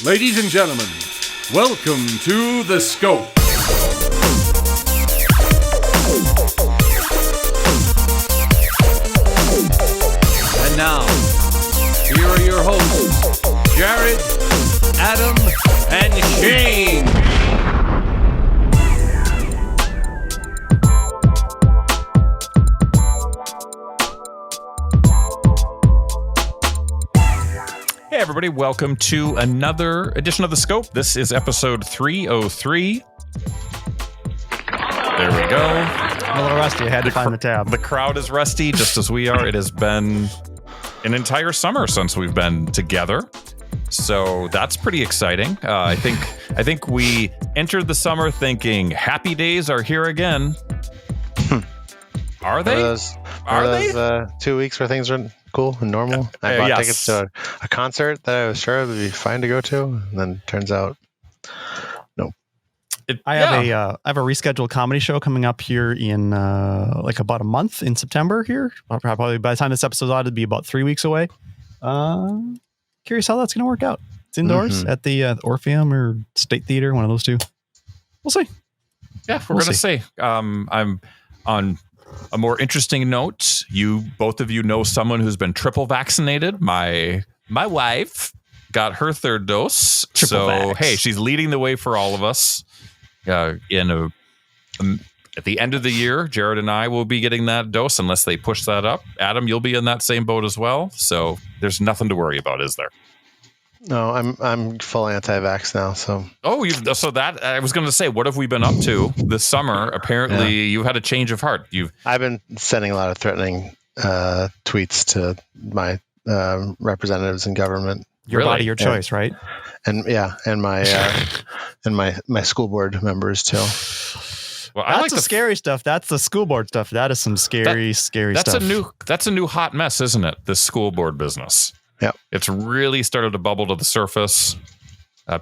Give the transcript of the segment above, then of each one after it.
Ladies and gentlemen, welcome to The Scope. And now, here are your hosts, Jared, Adam, and Shane. Hey everybody, welcome to another edition of The Scope. This is episode 303. There we go. I'm a little rusty. I had to find the tab. The crowd is rusty, just as we are. It has been an entire summer since we've been together. So that's pretty exciting. I think we entered the summer thinking happy days are here again. Are they? Are those 2 weeks where things are cool and normal? I bought tickets to a concert that I was sure it would be fine to go to, and then turns out, no. I have a rescheduled comedy show coming up here in like about a month in September here. Probably by the time this episode's out, it'd be about 3 weeks away. Curious how that's going to work out. It's indoors at the Orpheum or State Theater, one of those two. We'll see. Yeah, we're going to see. I'm on a more interesting note. Both of you know someone who's been triple vaccinated. My wife got her third dose. Hey, she's leading the way for all of us. At the end of the year, Jared and I will be getting that dose unless they push that up. Adam, you'll be in that same boat as well. So there's nothing to worry about, is there? No, I'm full anti-vax now. So I was going to say, what have we been up to this summer? Apparently, you've had a change of heart. I've been sending a lot of threatening tweets to my representatives in government. Your body, your choice, right? And my my school board members too. Well, that's the scary stuff. That's the school board stuff. That is some scary stuff. That's a new hot mess, isn't it? This school board business. Yeah, it's really started to bubble to the surface.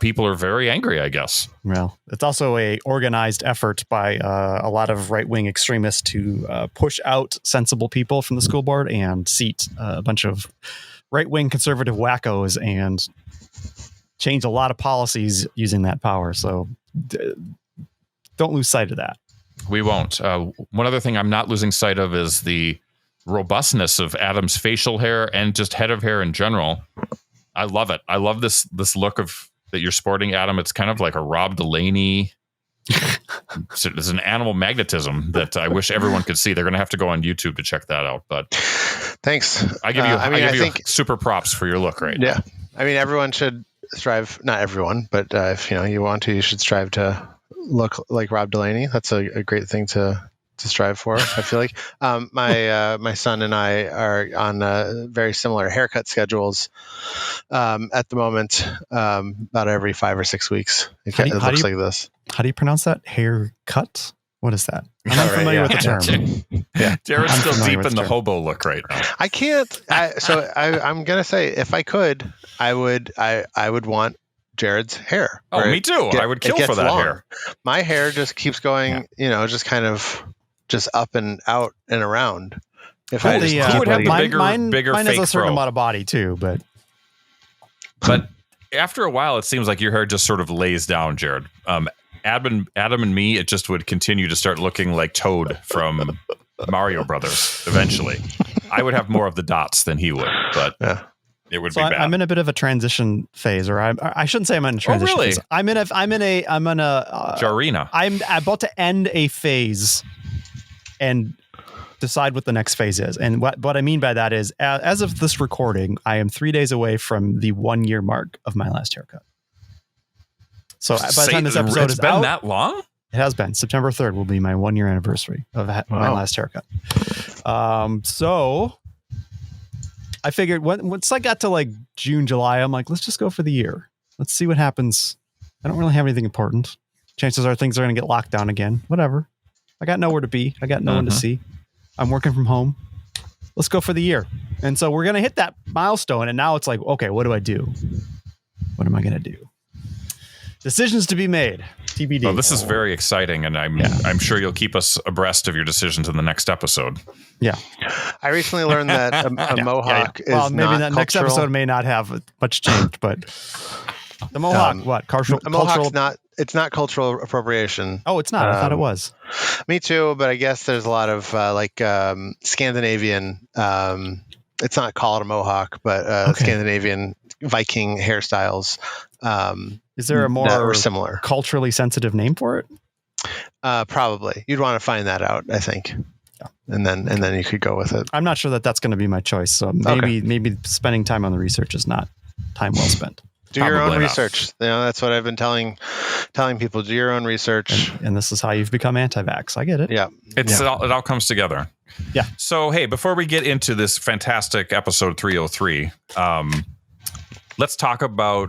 People are very angry, I guess. Well, it's also a organized effort by a lot of right-wing extremists to push out sensible people from the school board and seat a bunch of right-wing conservative wackos and change a lot of policies using that power. So don't lose sight of that. We won't. One other thing I'm not losing sight of is the robustness of Adam's facial hair and just head of hair in general. I love it. I love this look that you're sporting, Adam. It's kind of like a Rob Delaney. There's an animal magnetism that I wish everyone could see. They're going to have to go on YouTube to check that out. But thanks. I give you super props for your look right now. I mean, everyone should strive. Not everyone, but if you want to, you should strive to look like Rob Delaney. That's a great thing to strive for. I feel like my son and I are on very similar haircut schedules at the moment. About every 5 or 6 weeks, it looks like this. How do you pronounce that? Haircut? What is that? I'm not familiar with the term. Yeah, Jared's still deep in the hobo look right now. I can't. I'm gonna say, if I could, I would want Jared's hair. Oh, me too. I would kill for that long. Hair. My hair just keeps going, just kind of just up and out and around. If I just would have the bigger mine fake has a certain fro. amount of body too, but after a while, it seems like your hair just sort of lays down, Jared. Adam and me, it just would continue to start looking like Toad from Mario Brothers. Eventually, I would have more of the dots than he would, but it would be bad. I'm in a bit of a transition phase, or I shouldn't say I'm in a transition phase. I'm in a Jarina. I'm about to end a phase and decide what the next phase is. And what I mean by that is, as of this recording, I am 3 days away from the 1 year mark of my last haircut. So by the time this episode is out, it's been that long? It has been. September 3rd will be my 1 year anniversary of my last haircut. So I figured once I got to like June, July, I'm like, let's just go for the year. Let's see what happens. I don't really have anything important. Chances are things are going to get locked down again. Whatever. I got nowhere to be. I got no one to see. I'm working from home. Let's go for the year. And so we're going to hit that milestone. And now it's like, okay, what do I do? What am I going to do? Decisions to be made. TBD. Well, this is very exciting, and I'm sure you'll keep us abreast of your decisions in the next episode. Yeah. I recently learned that a mohawk is well, maybe not that cultural. next episode may not have much changed, but The Mohawk, what? Mohawk's not. It's not cultural appropriation. Oh, it's not. I thought it was. Me too, but I guess there's a lot of Scandinavian. It's not called a Mohawk, but Scandinavian Viking hairstyles. Is there a more similar culturally sensitive name for it? Probably. You'd want to find that out, I think. Yeah. And then you could go with it. I'm not sure that that's going to be my choice. So maybe spending time on the research is not time well spent. Do your own research. That's what I've been telling people. Do your own research. And this is how you've become anti-vax. I get it. Yeah. It all comes together. Yeah. So, hey, before we get into this fantastic episode 303, let's talk about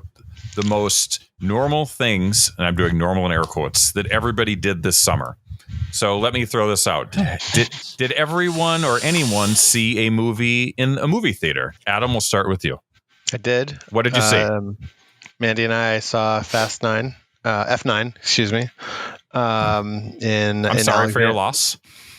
the most normal things, and I'm doing normal in air quotes, that everybody did this summer. So let me throw this out. Did everyone or anyone see a movie in a movie theater? Adam, we'll start with you. I did. What did you see? Mandy and I saw F9, excuse me. I'm sorry for your loss.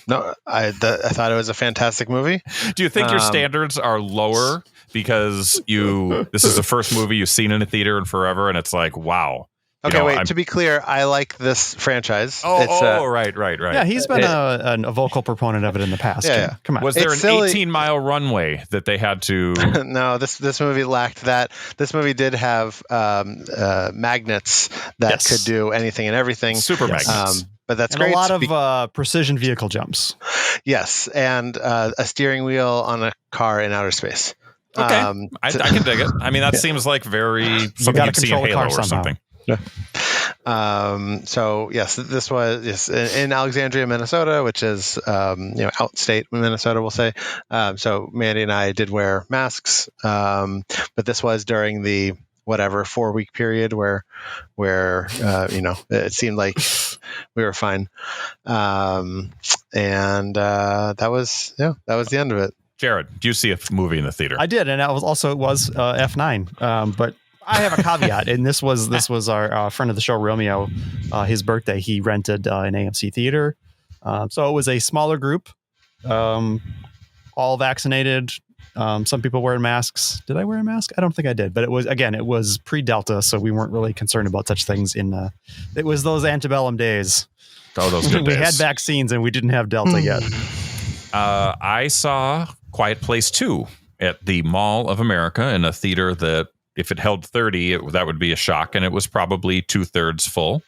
No, I thought it was a fantastic movie. Do you think your standards are lower because this is the first movie you've seen in a theater in forever, and it's like, wow. Okay, to be clear, I like this franchise. Right. Yeah, he's been a vocal proponent of it in the past. Yeah. Come on. Was there an 18-mile runway that they had to... No, this movie lacked that. This movie did have magnets that could do anything and everything. Super magnets. But that's and great. A lot of precision vehicle jumps. Yes, and a steering wheel on a car in outer space. Okay, I can dig it. I mean, that seems like something you'd see in Halo or something. Yeah. So yes, this was in Alexandria, Minnesota, which is outstate Minnesota, we'll say. So Mandy and I did wear masks, but this was during the 4-week period where it seemed like we were fine, and that was the end of it. Jared, do you see a movie in the theater? I did, and it was F9, but I have a caveat, and this was our friend of the show, Romeo, his birthday. He rented an AMC theater, so it was a smaller group, all vaccinated. Some people wearing masks. Did I wear a mask? I don't think I did, but it was pre-Delta, so we weren't really concerned about such things. It was those antebellum days. Oh, those good days. We had vaccines, and we didn't have Delta yet. I saw Quiet Place 2 at the Mall of America in a theater that, if it held 30, that would be a shock, and it was probably 2/3 full.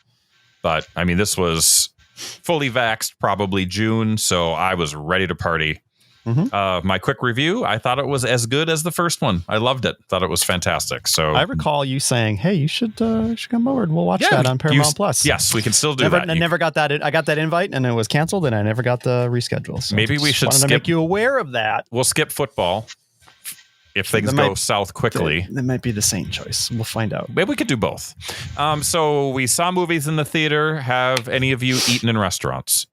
But I mean, this was fully vaxxed, probably June, so I was ready to party. Mm-hmm. My quick review: I thought it was as good as the first one. I loved it. Thought it was fantastic. So I recall you saying, "Hey, you should come over and we'll watch that on Paramount Plus." Yes, we can still do that. I never got that. I got that invite, and it was canceled, and I never got the reschedule. So maybe we should to make you aware of that. We'll skip football if things go south quickly. That might be the same choice. We'll find out. Maybe we could do both. So we saw movies in the theater. Have any of you eaten in restaurants?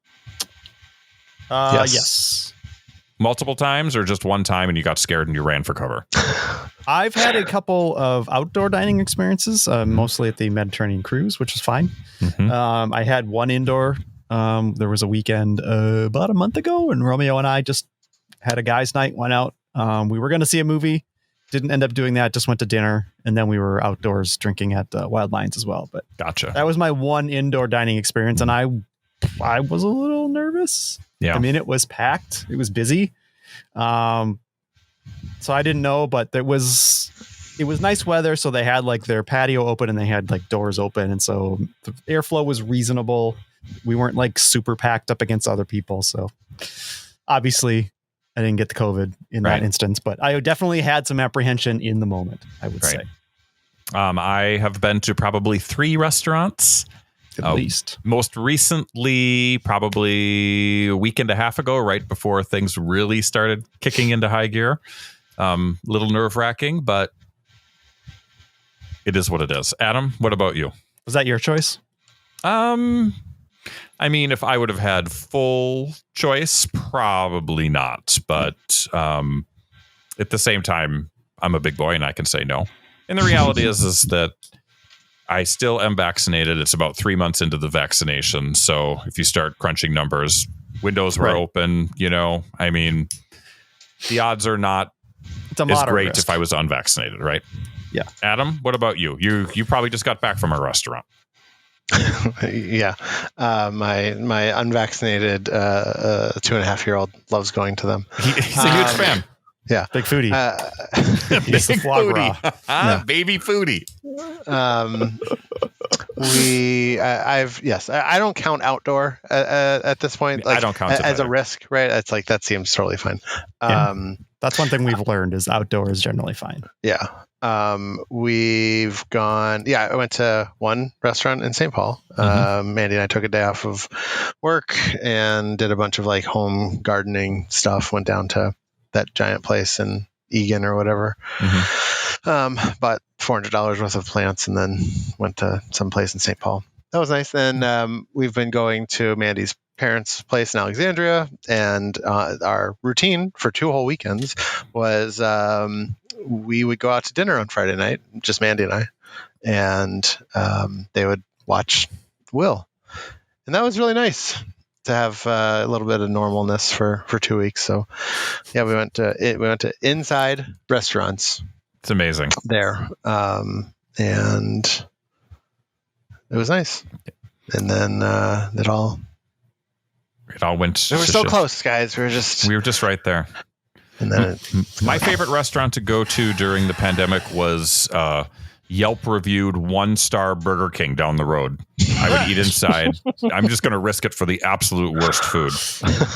Yes. Multiple times, or just one time and you got scared and you ran for cover? I've had a couple of outdoor dining experiences, mostly at the Mediterranean cruise, which was fine. Mm-hmm. I had one indoor. There was a weekend about a month ago, and Romeo and I just had a guys' night, went out. We were going to see a movie, didn't end up doing that, just went to dinner, and then we were outdoors drinking at Wild Lions as well. But gotcha. That was my one indoor dining experience, and I was a little nervous. Yeah. I mean, it was packed. It was busy. So I didn't know, but it was nice weather. So they had like their patio open and they had like doors open. And so the airflow was reasonable. We weren't like super packed up against other people. So obviously I didn't get the COVID in that instance, but I definitely had some apprehension in the moment, I would say. I have been to probably 3 restaurants. At least. Most recently, probably a week and a half ago, right before things really started kicking into high gear. Little nerve-wracking, but it is what it is. Adam, what about you? Was that your choice? I mean, if I would have had full choice, probably not. But at the same time, I'm a big boy and I can say no. And the reality is that I still am vaccinated. It's about 3 months into the vaccination. So if you start crunching numbers, windows were open, I mean, the odds are not as great risk. if I was unvaccinated, right? Yeah. Adam, what about you? You probably just got back from a restaurant. Yeah. My unvaccinated 2.5-year-old loves going to them. He's a huge fan. Yeah. Big foodie. Big the foie gras. foodie. Yeah. Baby foodie. I don't count outdoor at this point. Like, I don't count it as a either. risk, right? It's like, that seems totally fine. Yeah. That's one thing we've learned is outdoor is generally fine. Yeah. We've gone, I went to one restaurant in St. Paul. Mandy and I took a day off of work and did a bunch of like home gardening stuff. Went down to that giant place in Egan or whatever. Bought $400 worth of plants and then went to some place in St. Paul. That was nice. Then we've been going to Mandy's parents' place in Alexandria, and our routine for 2 whole weekends was we would go out to dinner on Friday night, just Mandy and I, and they would watch Will, and that was really nice to have a little bit of normalness for 2 weeks. So yeah, we went to inside restaurants. It's amazing There, and it was nice. And then it all went. we were so close, guys. We were just right there. And then My favorite restaurant to go to during the pandemic was Yelp reviewed 1-star Burger King down the road. I would eat inside. I'm just going to risk it for the absolute worst food,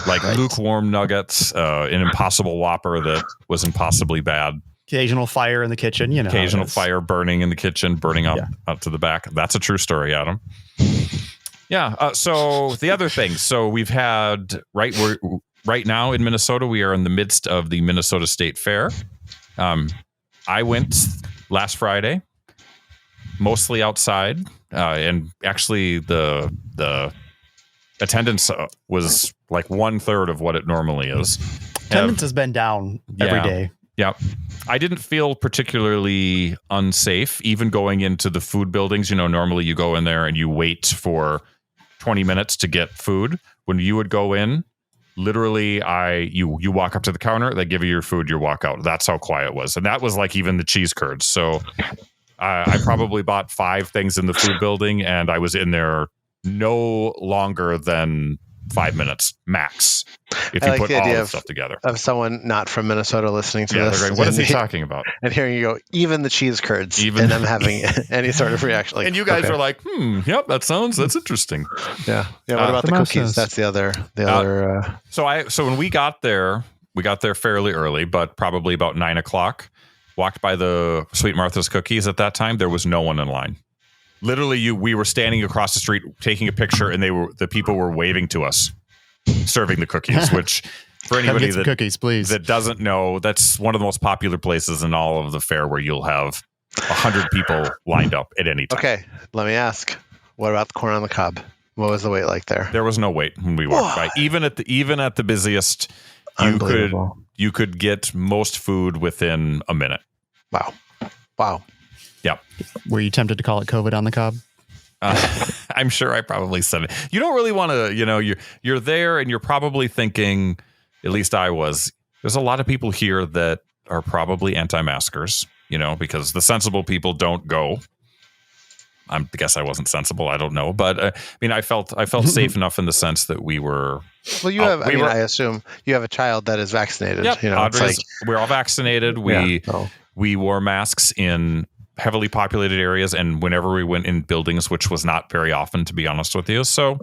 like lukewarm nuggets, an Impossible Whopper that was impossibly bad. Occasional fire in the kitchen, you know. Occasional fire burning in the kitchen, burning up out to the back. That's a true story, Adam. Yeah. So the other thing. So we've had right now in Minnesota, we are in the midst of the Minnesota State Fair. I went last Friday, mostly outside, and actually the attendance was like 1/3 of what it normally is. Attendance has been down every day. Yeah. I didn't feel particularly unsafe, even going into the food buildings. You know, normally you go in there and you wait for 20 minutes to get food. When you would go in, literally, you walk up to the counter, they give you your food, you walk out. That's how quiet it was. And that was like even the cheese curds. So I probably bought 5 things in the food building, and I was in there no longer than 5 minutes max. If you put all the stuff together. Of someone not from Minnesota listening to this. They're going, what is he talking about? And hearing you go, even the cheese curds, and them having any sort of reaction. Like, and you guys are like, yep, that's interesting. Yeah. What about the cookies? That's the other. So when we got there fairly early, but probably about 9:00. Walked by the Sweet Martha's Cookies at that time. There was no one in line. Literally, we were standing across the street taking a picture, and the people were waving to us, serving the cookies. Which, for anybody that doesn't know, that's one of the most popular places in all of the fair, where you'll have 100 people lined up at any time. Okay, let me ask: what about the corn on the cob? What was the wait like there? There was no wait when we walked by. Even at the busiest, you could get most food within a minute. Wow. Yeah. Were you tempted to call it COVID on the cob? I'm sure I probably said it. You don't really want to, you're there and you're probably thinking, at least I was, there's a lot of people here that are probably anti-maskers, because the sensible people don't go. I guess I wasn't sensible. I don't know. But I felt safe enough in the sense that we were. Well, you have, I assume you have a child that is vaccinated. Yep. We're all vaccinated. We wore masks in heavily populated areas, and whenever we went in buildings, which was not very often, to be honest with you. So,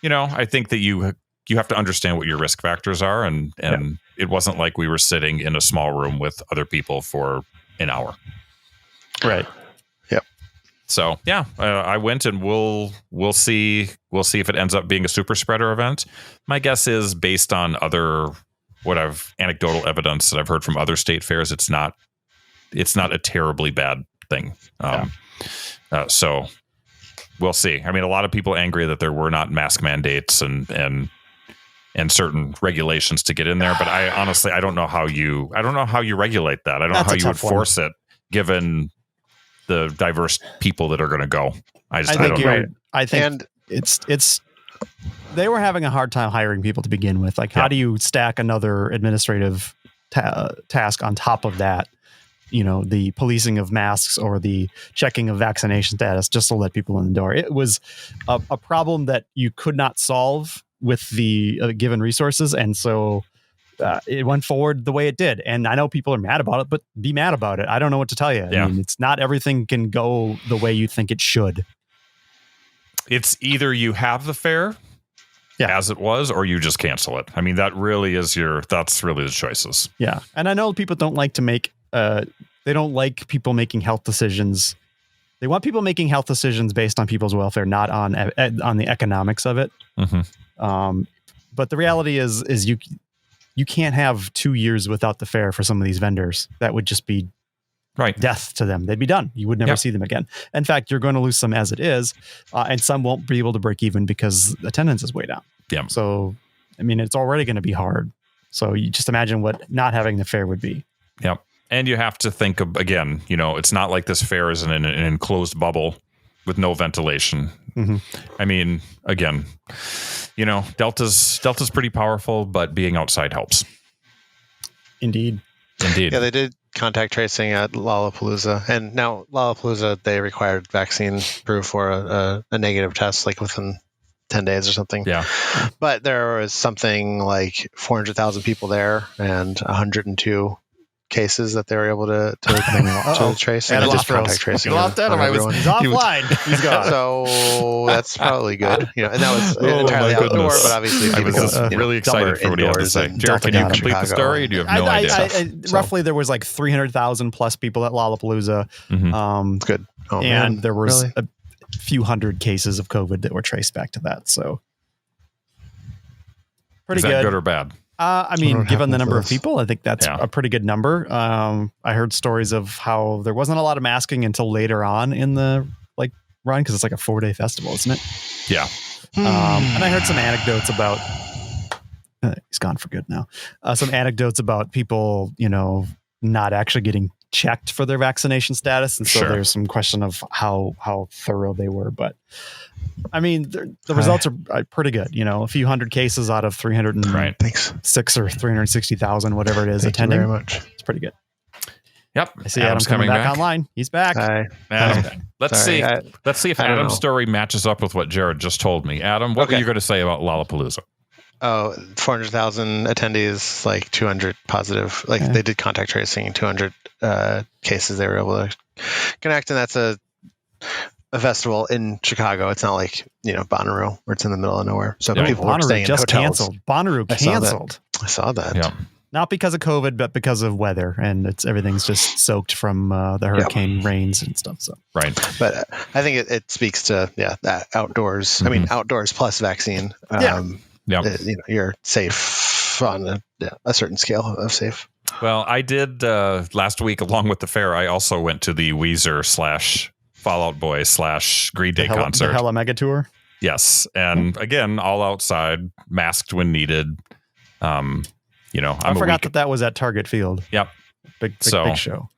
I think that you have to understand what your risk factors are, and it wasn't like we were sitting in a small room with other people for an hour. Right. Yep. So I went, and we'll see if it ends up being a super spreader event. My guess is, based on anecdotal evidence that I've heard from other state fairs, it's not a terribly bad thing. So we'll see. A lot of people angry that there were not mask mandates and certain regulations to get in there, but I honestly, I don't know how you regulate that. I don't know how you would force it, given the diverse people that are going to go. I don't know. I think it's they were having a hard time hiring people to begin with. Like, how do you stack another administrative task on top of that? the policing of masks or the checking of vaccination status just to let people in the door. It was a problem that you could not solve with the given resources. And so it went forward the way it did. And I know people are mad about it, but be mad about it. I don't know what to tell you. Yeah. I mean, it's not everything can go the way you think it should. It's either you have the fair as it was, or you just cancel it. I mean, that's really the choices. Yeah. And I know people don't like to make, they don't like people making health decisions. They want people making health decisions based on people's welfare, not on the economics of it. Mm-hmm. But the reality is you can't have 2 years without the fair for some of these vendors. That would just be death to them. They'd be done. You would never see them again. In fact, you're going to lose some as it is, and some won't be able to break even because attendance is way down. Yeah. So, I mean, it's already going to be hard. So you just imagine what not having the fair would be. Yep. And you have to think of, again, it's not like this fair is in an enclosed bubble with no ventilation. Mm-hmm. I mean, again, Delta's pretty powerful, but being outside helps. Indeed. Yeah, they did contact tracing at Lollapalooza, and now Lollapalooza, they required vaccine proof or a negative test like within 10 days or something. Yeah. But there was something like 400,000 people there and 102 cases that they were able to trace. And just contact tracing. He's offline. He's gone. So that's probably good. And that was entirely outdoor, but obviously I was just really excited for what you had to say. Jared, can you complete the story? Do you have no idea? Roughly, there was like 300,000 plus people at Lollapalooza. Mm-hmm. It's good. Oh, and man. there was Really? a few hundred cases of COVID that were traced back to that. So pretty Is that good. good or bad? I mean, given the number of people, I think that's Yeah. a pretty good number. I heard stories of how there wasn't a lot of masking until later on in the run, because it's like a 4-day festival, isn't it? Yeah. And I heard some anecdotes about he's gone for good now. Some anecdotes about people, not actually getting checked for their vaccination status, and so Sure. there's some question of how thorough they were. But I mean, the results are pretty good. A few hundred cases out of 306 Thanks. or 360,000, whatever it is, Thank attending. you very much. It's pretty good. Yep. I see Adam's coming back online. He's back. Hi. Adam, Hi. let's Sorry, see. Let's see if I don't Adam's know. story matches up with what Jared just told me. Adam, what were you going to say about Lollapalooza? Oh, 400,000 attendees, like 200 positive. They did contact tracing, 200 cases they were able to connect, and that's a festival in Chicago. It's not like Bonnaroo, where it's in the middle of nowhere. So people were staying in just hotels. canceled. Bonnaroo canceled. I saw that. Yeah. Not because of COVID, but because of weather, and everything's just soaked from the hurricane rains and stuff. So Right. But I think it speaks to that outdoors. Mm-hmm. I mean, outdoors plus vaccine. You're safe on a certain scale of safe. Well, I did last week, along with the fair. I also went to the Weezer / Fall Out Boy / Green Day concert. The Hella Mega Tour. Yes, and again, all outside, masked when needed. I forgot that was at Target Field. Yep. Big show.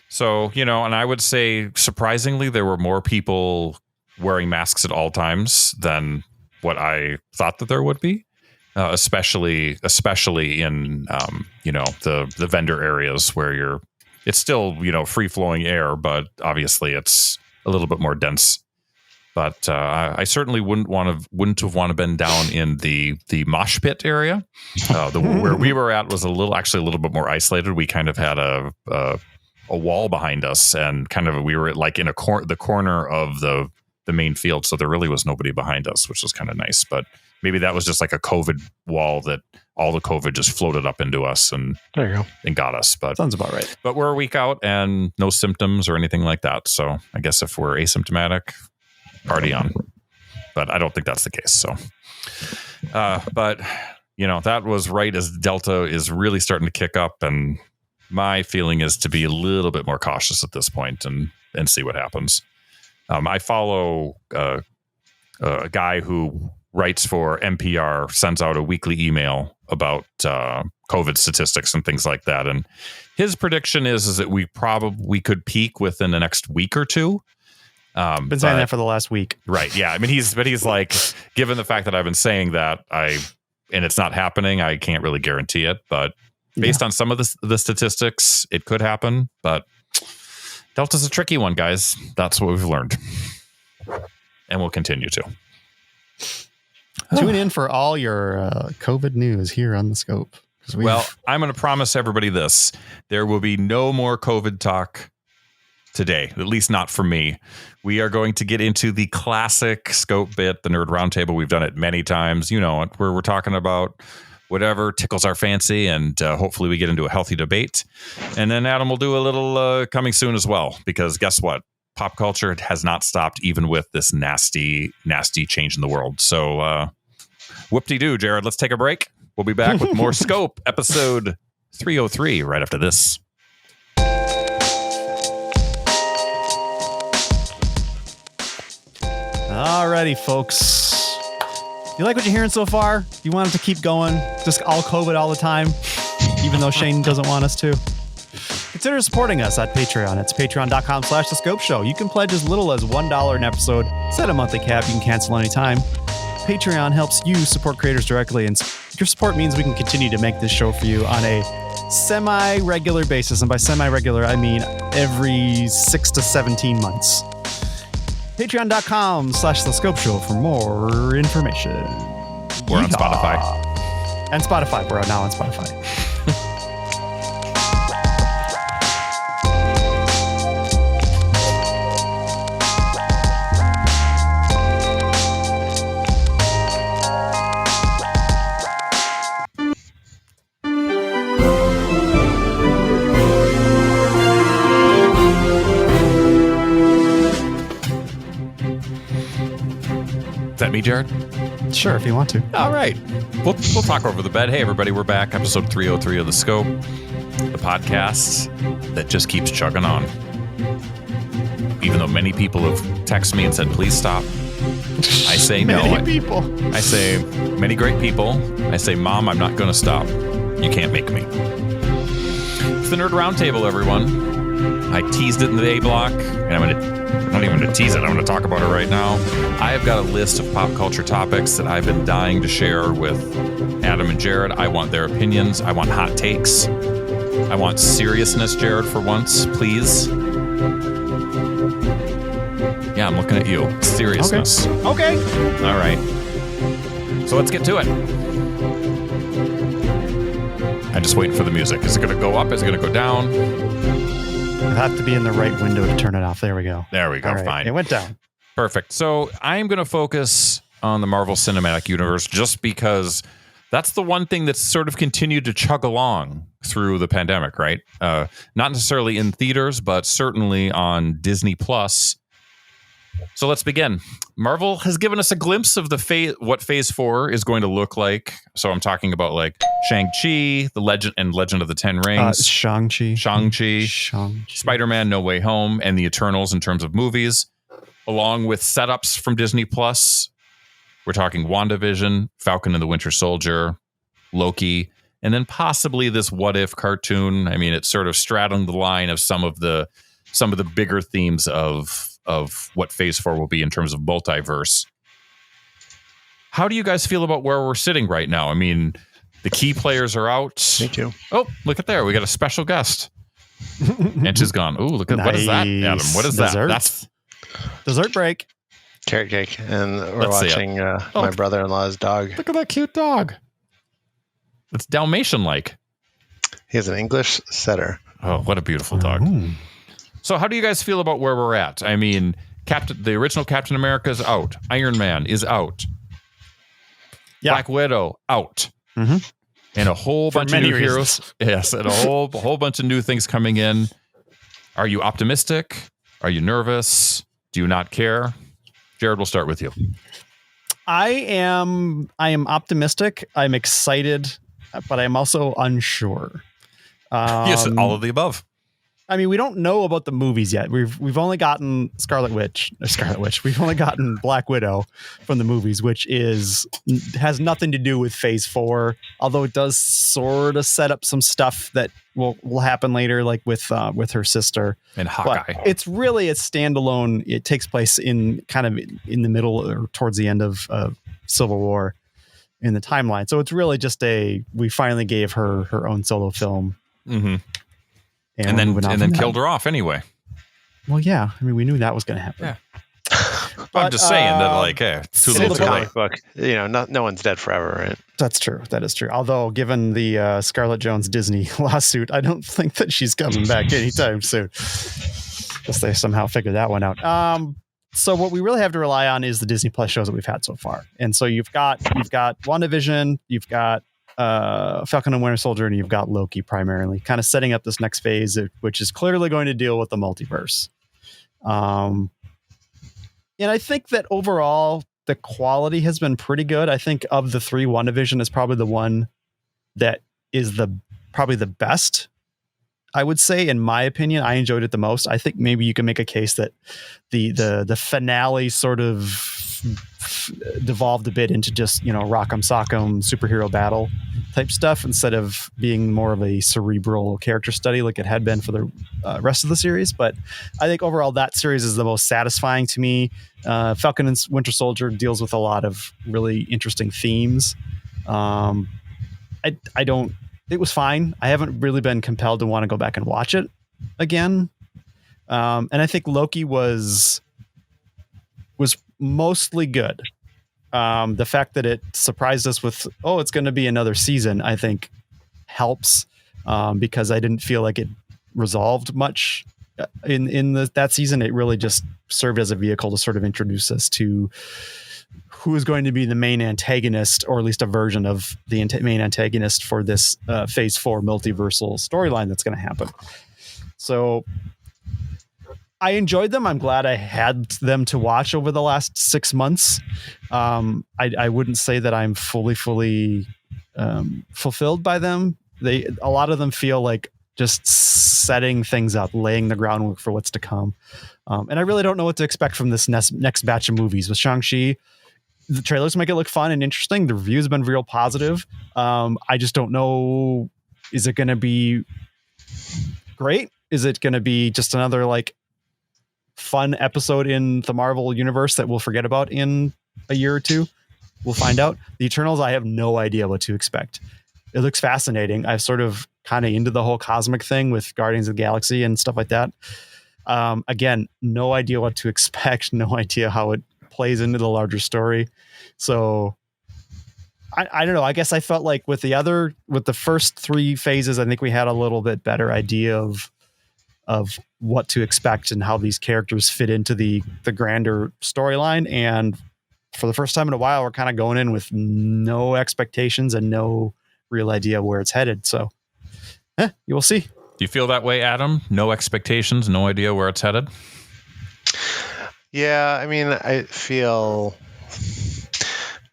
So, and I would say surprisingly, there were more people wearing masks at all times than what I thought that there would be, especially in, the vendor areas where it's still, free flowing air, but obviously it's a little bit more dense. But I certainly wouldn't have wanted been down in the mosh pit area. Where we were at was a little bit more isolated. We kind of had a wall behind us, and we were like in the corner of the main field, so there really was nobody behind us, which was kind of nice. But maybe that was just like a COVID wall that all the COVID just floated up into us and there you go and got us. But sounds about right. But we're a week out and no symptoms or anything like that. So I guess if we're asymptomatic, party on. But I don't think that's the case. So, but that was right as Delta is really starting to kick up, and my feeling is to be a little bit more cautious at this point and see what happens. I follow a guy who writes for NPR, sends out a weekly email about COVID statistics and things like that. And his prediction is that we could peak within the next week or two. Been saying that for the last week. Right. Yeah. I mean, he's like, given the fact that I've been saying that and it's not happening, I can't really guarantee it, but Based on some of the statistics, it could happen, but Delta's a tricky one, guys. That's what we've learned. And we'll continue to. Tune in for all your COVID news here on The Scope. Well, I'm going to promise everybody this. There will be no more COVID talk today, at least not for me. We are going to get into the classic Scope bit, the Nerd Roundtable. We've done it many times. You know it, where we're talking about whatever tickles our fancy, and hopefully we get into a healthy debate. And then Adam will do a little coming soon as well, because guess what? Pop culture has not stopped even with this nasty, nasty change in the world. So whoop-de-doo, Jared. Let's take a break. We'll be back with more Scope, episode 303, right after this. Alrighty, folks. You like what you're hearing so far? You want it to keep going? Just all COVID all the time? Even though Shane doesn't want us to? Consider supporting us at Patreon. It's patreon.com/The Scope Show. You can pledge as little as $1 an episode. Set a monthly cap. You can cancel anytime. Patreon helps you support creators directly, and your support means we can continue to make this show for you on a semi-regular basis. And by semi-regular, I mean every 6 to 17 months. Patreon.com/The Scope Show for more information. We're on Spotify. And Spotify. We're now on Spotify. Is that me, Jared? Sure, if you want to. All right. We'll talk over the bed. Hey, everybody, we're back. Episode 303 of The Scope, the podcast that just keeps chugging on. Even though many people have texted me and said, please stop. I say no. Many people. I say, many great people. I say, Mom, I'm not going to stop. You can't make me. It's the Nerd Roundtable, everyone. I teased it in the A block, and I'm not even going to tease it. I'm going to talk about it right now. I have got a list of pop culture topics that I've been dying to share with Adam and Jared. I want their opinions. I want hot takes. I want seriousness, Jared, for once, please. Yeah, I'm looking at you. Seriousness. Okay. All right. So let's get to it. I'm just waiting for the music. Is it going to go up? Is it going to go down? You have to be in the right window to turn it off. There we go. There we go. All right. Fine. It went down. Perfect. So I'm going to focus on the Marvel Cinematic Universe just because that's the one thing that's sort of continued to chug along through the pandemic, right? Not necessarily in theaters, but certainly on Disney Plus. So let's begin. Marvel has given us a glimpse of what Phase 4 is going to look like. So I'm talking about like Shang-Chi, the Legend of the Ten Rings, Shang-Chi, Spider-Man No Way Home, and the Eternals in terms of movies, along with setups from Disney Plus. We're talking WandaVision, Falcon and the Winter Soldier, Loki, and then possibly this What If cartoon. I mean, it's sort of straddling the line of some of the bigger themes of what Phase 4 will be in terms of multiverse. How do you guys feel about where we're sitting right now? I mean, the key players are out. Thank you. Oh, look at there. We got a special guest. And she's gone. Oh, look at What is that, Adam? What is Dessert. that? That's dessert break. Carrot cake. And we're Let's see watching my brother-in-law's dog. Look at that cute dog. It's Dalmatian-like. He has an English setter. Oh, what a beautiful dog. Ooh. So how do you guys feel about where we're at? I mean, the original Captain America is out. Iron Man is out. Yeah. Black Widow out. Mm-hmm. And a whole bunch of new heroes. Yes, and a whole bunch of new things coming in. Are you optimistic? Are you nervous? Do you not care? Jared, we'll start with you. I am optimistic. I'm excited, but I'm also unsure. Yes, all of the above. I mean, we don't know about the movies yet. We've only gotten Scarlet Witch. We've only gotten Black Widow from the movies, which has nothing to do with Phase 4. Although it does sort of set up some stuff that will happen later, like with her sister and Hawkeye. But it's really a standalone. It takes place in the middle or towards the end of Civil War. in the timeline. So it's really just we finally gave her her own solo film. Mm-hmm. And then killed her off anyway. Well, yeah. I mean, we knew that was going to happen. Yeah. I'm just saying that, like, hey, too little too late. Book, no one's dead forever, right? That's true. That is true. Although, given the Scarlett Jones Disney lawsuit, I don't think that she's coming back anytime soon. Guess they somehow figured that one out. So what we really have to rely on is the Disney Plus shows that we've had so far. And so you've got WandaVision, you've got Falcon and Winter Soldier, and you've got Loki primarily, kind of setting up this next phase, which is clearly going to deal with the multiverse. And I think that overall the quality has been pretty good. I think of the three, WandaVision is probably the one that is probably the best. I would say, in my opinion, I enjoyed it the most. I think maybe you can make a case that the finale sort of devolved a bit into just, rock'em sock'em superhero battle type stuff instead of being more of a cerebral character study like it had been for the rest of the series. But I think overall that series is the most satisfying to me. Falcon and Winter Soldier deals with a lot of really interesting themes. It was fine. I haven't really been compelled to want to go back and watch it again. And I think Loki was mostly good. The fact that it surprised us with, it's going to be another season, I think helps, because I didn't feel like it resolved much in that season. It really just served as a vehicle to sort of introduce us to who is going to be the main antagonist, or at least a version of the main antagonist for this phase 4 multiversal storyline that's going to happen. So I enjoyed them. I'm glad I had them to watch over the last 6 months. I wouldn't say that I'm fully fulfilled by them. A lot of them feel like just setting things up, laying the groundwork for what's to come. And I really don't know what to expect from this next batch of movies. With Shang-Chi, the trailers make it look fun and interesting. The reviews have been real positive. I just don't know. Is it going to be great? Is it going to be just another fun episode in the Marvel universe that we'll forget about in a year or two? We'll find out. The Eternals, I have no idea what to expect. It looks fascinating. I've sort of kind of into the whole cosmic thing with Guardians of the Galaxy and stuff like that. Again, no idea what to expect. No idea how it plays into the larger story. So I don't know. I guess I felt like with the first 3 phases, I think we had a little bit better idea of what to expect and how these characters fit into the grander storyline. And for the first time in a while, we're kind of going in with no expectations and no real idea where it's headed. So you will see. Do you feel that way, Adam? No expectations, no idea where it's headed? Yeah, I mean, I feel...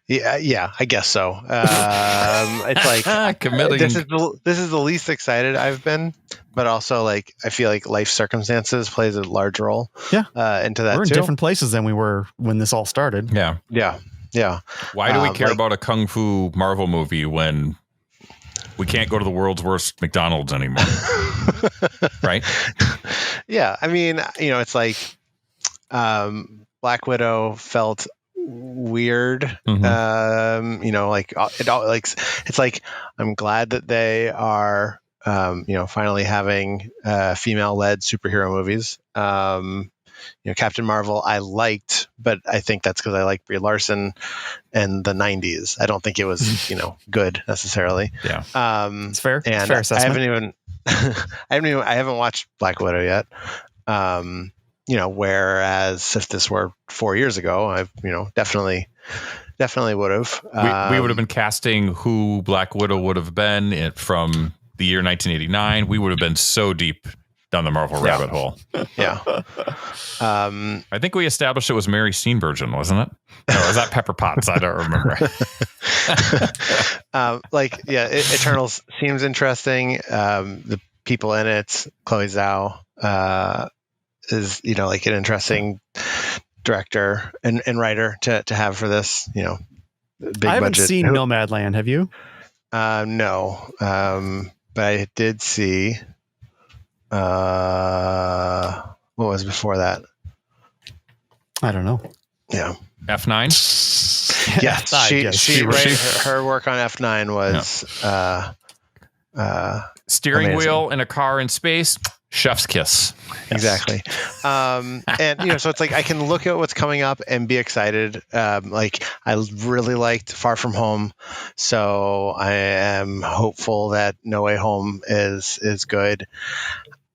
Yeah, I guess so. It's like committing. This is the least excited I've been, but also I feel like life circumstances plays a large role. Yeah, into that. We're in too. different places than we were when this all started. Yeah. Why do we care about a kung fu Marvel movie when we can't go to the world's worst McDonald's anymore? Right? Yeah, I mean, it's like Black Widow felt weird. Mm-hmm. It's like I'm glad that they are finally having female-led superhero movies. Captain Marvel I liked, but I think that's because I like Brie Larson and the 90s. I don't think it was good necessarily. Yeah, it's fair. And it's fair assessment. I haven't watched Black Widow yet. Whereas if this were 4 years ago, I definitely would have. We would have been casting who Black Widow would have been from the year 1989. We would have been so deep down the Marvel rabbit hole. Yeah. I think we established it was Mary Steenburgen, wasn't it? Or was that Pepper Potts? I don't remember. Eternals seems interesting. The people in it, Chloe Zhao, is an interesting director and writer to have for this. Big I haven't budget. seen Nomadland. Have you? No, but I did see. What was before that? I don't know. Yeah. F9. Yes, her work on F9 was steering amazing. wheel in a car in space. Chef's kiss. Exactly. And so it's like I can look at what's coming up and be excited. Like I really liked Far From Home, so I am hopeful that No Way Home is good.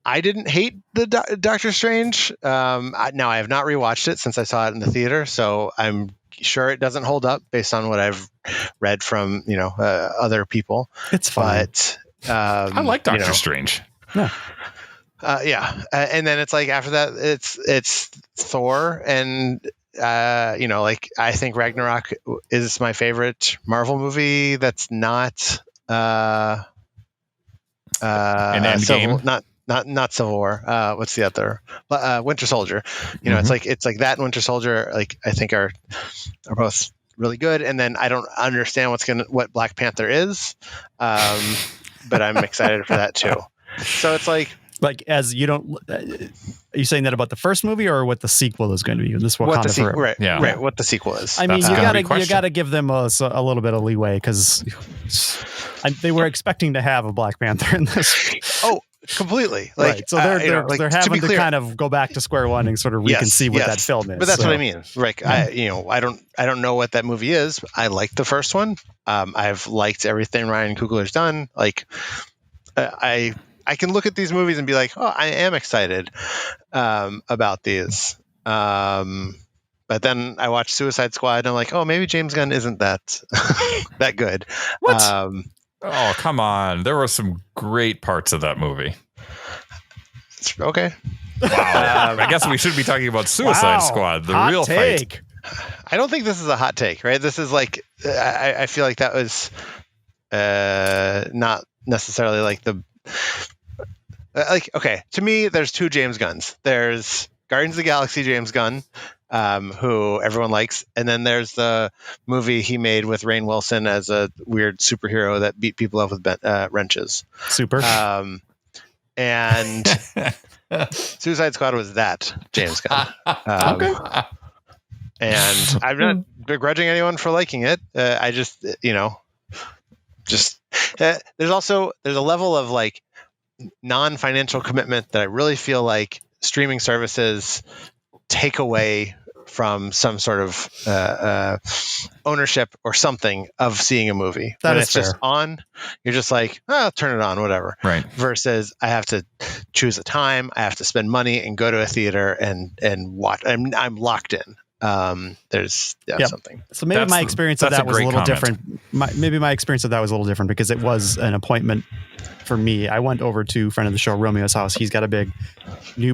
I didn't hate the Doctor Strange. Now I have not rewatched it since I saw it in the theater, so I'm sure it doesn't hold up based on what I've read from other people. It's fine. But I like Doctor Strange. Yeah. And then it's like after that, it's Thor, and like I think Ragnarok is my favorite Marvel movie. That's not an Endgame. Not Civil War. What's the other? Winter Soldier. It's like that and Winter Soldier. Like I think are both really good. And then I don't understand what Black Panther is, but I'm excited for that too. So it's like as you don't. Are you saying that about the first movie or what the sequel is going to be? This Wakanda Forever. Right. What the sequel is. I mean, you gotta give them a little bit of leeway because they were expecting to have a Black Panther in this. Oh, completely. Like, right. So they're having to kind of go back to square one and sort of reconceive what that film is. But that's what I mean. Right. Yeah. I don't know what that movie is. I liked the first one. I've liked everything Ryan Coogler's done. Like, I can look at these movies and be like, oh, I am excited about these. But then I watch Suicide Squad and I'm like, oh, maybe James Gunn isn't that that good. What? Oh, come on. There were some great parts of that movie. Okay. Wow. I guess we should be talking about Suicide Squad, the real fight. I don't think this is a hot take, right? This is like, I feel like that was not necessarily like the... okay, to me, there's two James Gunns. There's Guardians of the Galaxy James Gunn, who everyone likes, and then there's the movie he made with Rainn Wilson as a weird superhero that beat people up with wrenches. Super. And Suicide Squad was that James Gunn. Okay. And I'm not begrudging anyone for liking it. I just, there's a level of like non-financial commitment that I really feel like streaming services take away from some sort of ownership or something of seeing a movie. That when is it's fair. just on, you're just like, oh, turn it on, whatever. Right. Versus I have to choose a time, I have to spend money and go to a theater and watch. I'm locked in. There's something. So maybe my experience of that was a little different. Maybe my experience of that was a little different because it was an appointment for me. I went over to friend of the show, Romeo's house. He's got a big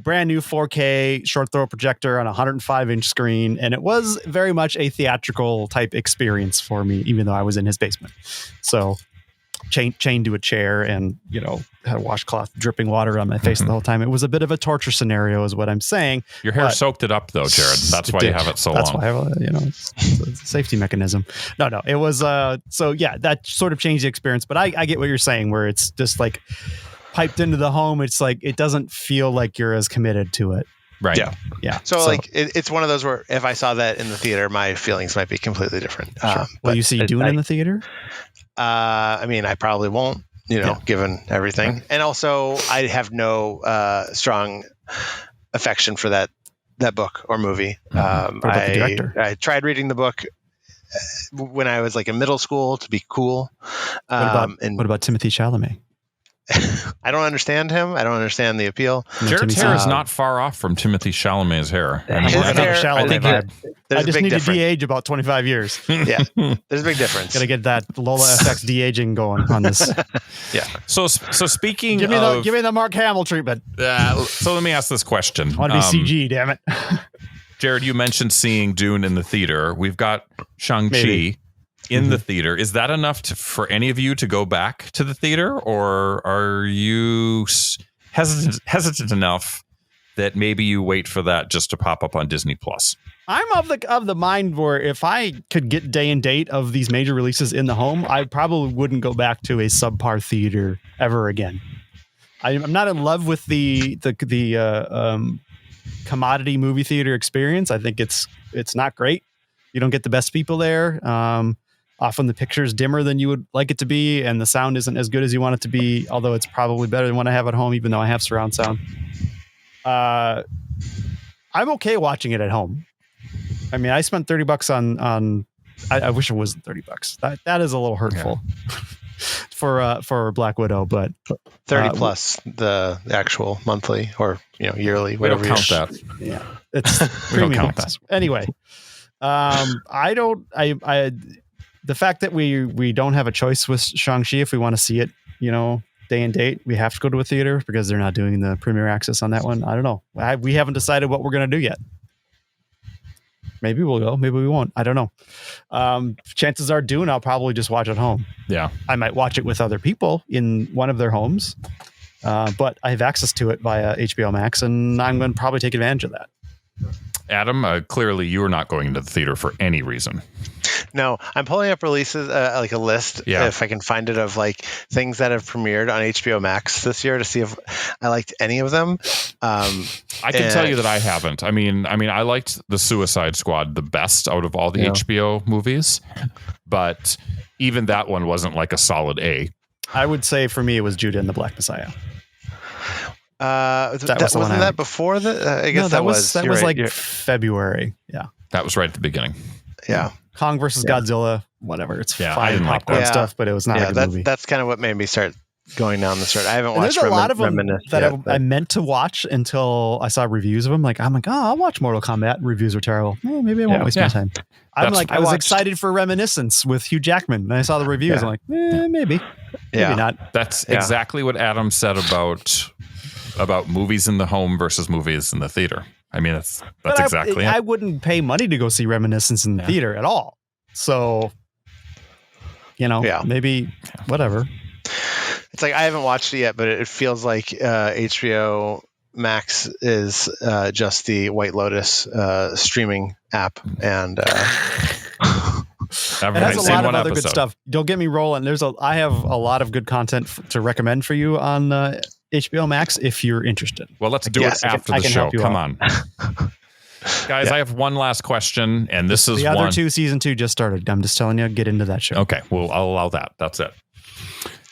brand new 4K short throw projector on a 105-inch screen. And it was very much a theatrical type experience for me, even though I was in his basement. So chained to a chair and, had a washcloth dripping water on my face the whole time. It was a bit of a torture scenario is what I'm saying. Your hair soaked it up though, Jared. That's why you have it so long. That's why, it's a safety mechanism. No, it was, that sort of changed the experience, but I get what you're saying where it's just like piped into the home. It's like, it doesn't feel like you're as committed to it. Right. Yeah. So like, it's one of those where if I saw that in the theater, my feelings might be completely different. Sure. Will you see Dune in the theater? I mean, I probably won't, given everything. And also I have no strong affection for that book or movie. What about the director? I tried reading the book when I was like in middle school to be cool. What about Timothée Chalamet? I don't understand him. I don't understand the appeal. Jared's hair is not far off from Timothy Chalamet's hair. I just need to de-age about 25 years. Yeah, there's a big difference. Got to get that Lola FX de-aging going on this. Yeah. So speaking give me the Mark Hamill treatment. So let me ask this question. I want to be CG, damn it. Jared, you mentioned seeing Dune in the theater. We've got Shang-Chi in the theater. Is that enough for any of you to go back to the theater, or are you hesitant enough that maybe you wait for that just to pop up on Disney Plus? I'm of the mind where if I could get day and date of these major releases in the home, I probably wouldn't go back to a subpar theater ever again. I'm not in love with the commodity movie theater experience. I think it's not great. You don't get the best people there. Often the picture's dimmer than you would like it to be, and the sound isn't as good as you want it to be, although it's probably better than what I have at home, even though I have surround sound. I'm okay watching it at home. I mean, I spent $30 on I wish it wasn't $30. That is a little hurtful for Black Widow, but 30 plus the actual monthly or yearly, We don't whatever. count that. yeah, it's We don't premium count access. Anyway, the fact that we don't have a choice with Shang-Chi if we want to see it, day and date, we have to go to a theater because they're not doing the premiere access on that one. I don't know. We haven't decided what we're going to do yet. Maybe we'll go. Maybe we won't. I don't know. Chances are Dune, I'll probably just watch at home. Yeah. I might watch it with other people in one of their homes, but I have access to it via HBO Max, and I'm going to probably take advantage of that. Adam, clearly you are not going to the theater for any reason. No, I'm pulling up releases, like a list, if I can find it, of like things that have premiered on HBO Max this year to see if I liked any of them. I can tell you that I haven't. I mean, I liked The Suicide Squad the best out of all the HBO movies, but even that one wasn't like a solid A. I would say for me, it was Judah and the Black Messiah. Wasn't that before the? I guess no, that was like February. Yeah, that was right at the beginning. Yeah, Kong versus Godzilla, whatever. It's fine like popcorn that. stuff, but it was not a good movie. That's kind of what made me start going down this road. I haven't watched. There's a lot of them that yet, I meant to watch until I saw reviews of them. I'm like, I'll watch Mortal Kombat. Reviews are terrible. Maybe I won't waste my time. I was excited for Reminiscence with Hugh Jackman, and I saw the reviews. I'm like, maybe not. That's exactly what Adam said about movies in the home versus movies in the theater. I mean, that's exactly it. I wouldn't pay money to go see Reminiscence in the theater at all. So, maybe whatever. It's like I haven't watched it yet, but it feels like HBO Max is just the White Lotus streaming app, and it has a lot of other good stuff. Don't get me rolling. I have a lot of good content to recommend for you on HBO Max if you're interested. Well, let's do it after the show. Come on. Guys, I have one last question, and this is the other season 2 just started. I'm just telling you, get into that show. Okay, well, I'll allow that. That's it.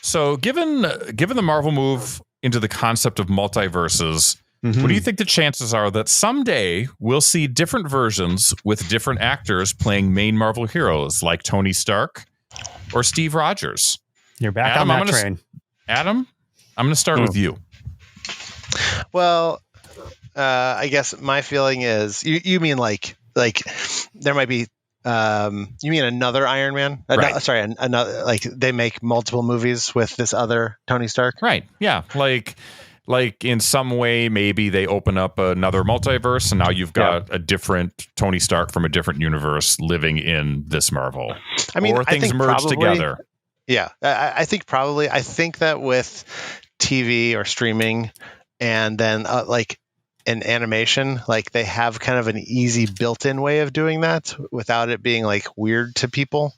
So, given the Marvel move into the concept of multiverses, what do you think the chances are that someday we'll see different versions with different actors playing main Marvel heroes like Tony Stark or Steve Rogers? You're back on that train. Adam, I'm going to start with you. Well, I guess my feeling is you mean like there might be you mean another Iron Man? Right. Sorry, another, like they make multiple movies with this other Tony Stark? Right. Yeah. Like in some way, maybe they open up another multiverse and now you've got a different Tony Stark from a different universe living in this Marvel. I mean, or things merge together. Yeah. I think probably. I think that with TV or streaming and then like in animation, like they have kind of an easy built-in way of doing that without it being like weird to people.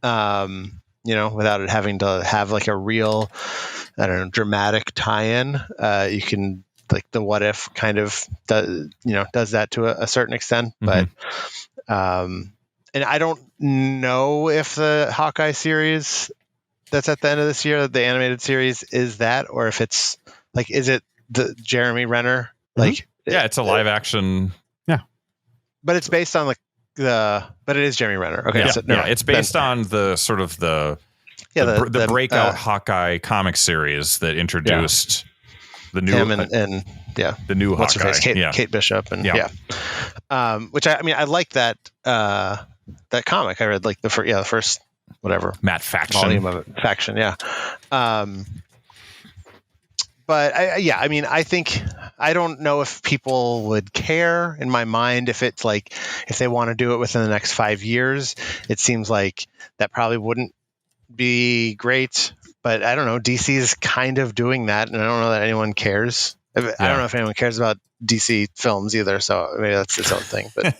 Without it having to have like a real, dramatic tie-in. You can, like, the What If kind of does that to a certain extent, but and I don't know if the Hawkeye series that's at the end of this year, the animated series, is that, or if it's like, is it the Jeremy Renner? Like, it's a live action. Yeah, but it's based on but it is Jeremy Renner. Okay, it's based on the sort of the breakout Hawkeye comic series that introduced the new him and the new what's Hawkeye, her face, Kate Bishop, and which I like that comic. I read like the first whatever Matt Faction volume of it. Faction, but I think I don't know if people would care in my mind if it's like if they want to do it within the next 5 years. It seems like that probably wouldn't be great, but I don't know. DC is kind of doing that, and I don't know that anyone cares. I don't know if anyone cares about DC films either, so maybe that's its own thing. But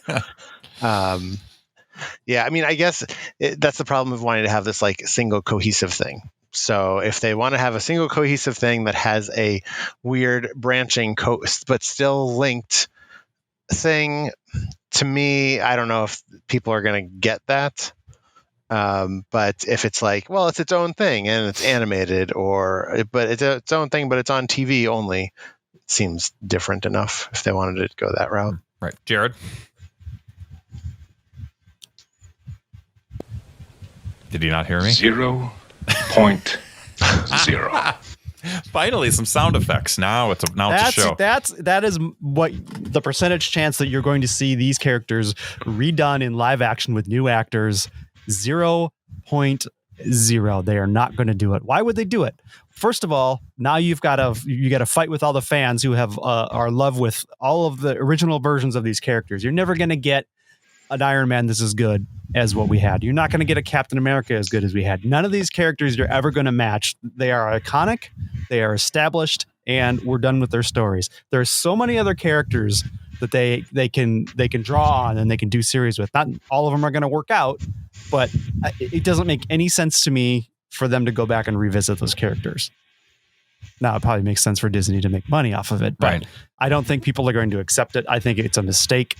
I guess that's the problem of wanting to have this like single cohesive thing. So if they want to have a single cohesive thing that has a weird branching but still linked thing, to me, I don't know if people are going to get that. But if it's like, well, it's its own thing and it's animated, but it's its own thing, but it's on TV only, it seems different enough if they wanted to go that route. Right. Jared? Did you not hear me? 0.0. Finally, some sound effects. Now it's a show. That is what the percentage chance that you're going to see these characters redone in live action with new actors. 0.0. They are not going to do it. Why would they do it? First of all, now you got to fight with all the fans who have are in love with all of the original versions of these characters. You're never going to get an Iron Man that's as good as what we had. You're not going to get a Captain America as good as we had. None of these characters you're ever going to match. They are iconic, they are established, and we're done with their stories. There's so many other characters that they can draw on and they can do series with. Not all of them are going to work out, but it doesn't make any sense to me for them to go back and revisit those characters. Now, it probably makes sense for Disney to make money off of it, but right. I don't think people are going to accept it. I think it's a mistake.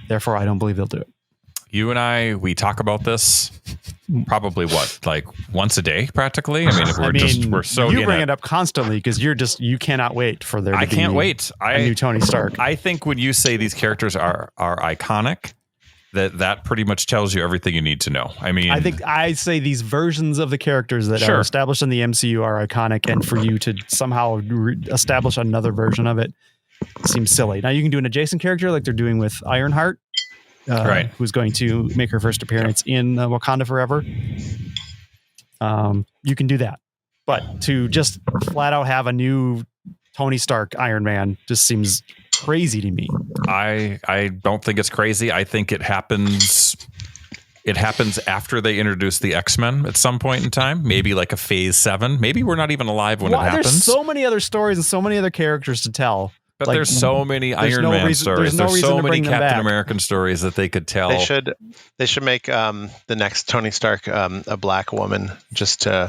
Therefore, I don't believe they'll do it. You and we talk about this probably like once a day, practically. I mean, we're so you bring it up constantly because you cannot wait for there to be I can't wait. A new Tony Stark. I think when you say these characters are iconic, that pretty much tells you everything you need to know. I mean, I say these versions of the characters that are established in the MCU are iconic, and for you to somehow establish another version of it seems silly. Now you can do an adjacent character like they're doing with Ironheart. Right. Who's going to make her first appearance in Wakanda Forever. You can do that. But to just flat out have a new Tony Stark Iron Man just seems crazy to me. I don't think it's crazy. I think it happens after they introduce the X-Men at some point in time, maybe like a phase 7. Maybe we're not even alive when it happens. There's so many other stories and so many other characters to tell. But there's so many Iron Man stories. There's so many Captain American stories that they could tell. They should make the next Tony Stark a black woman just to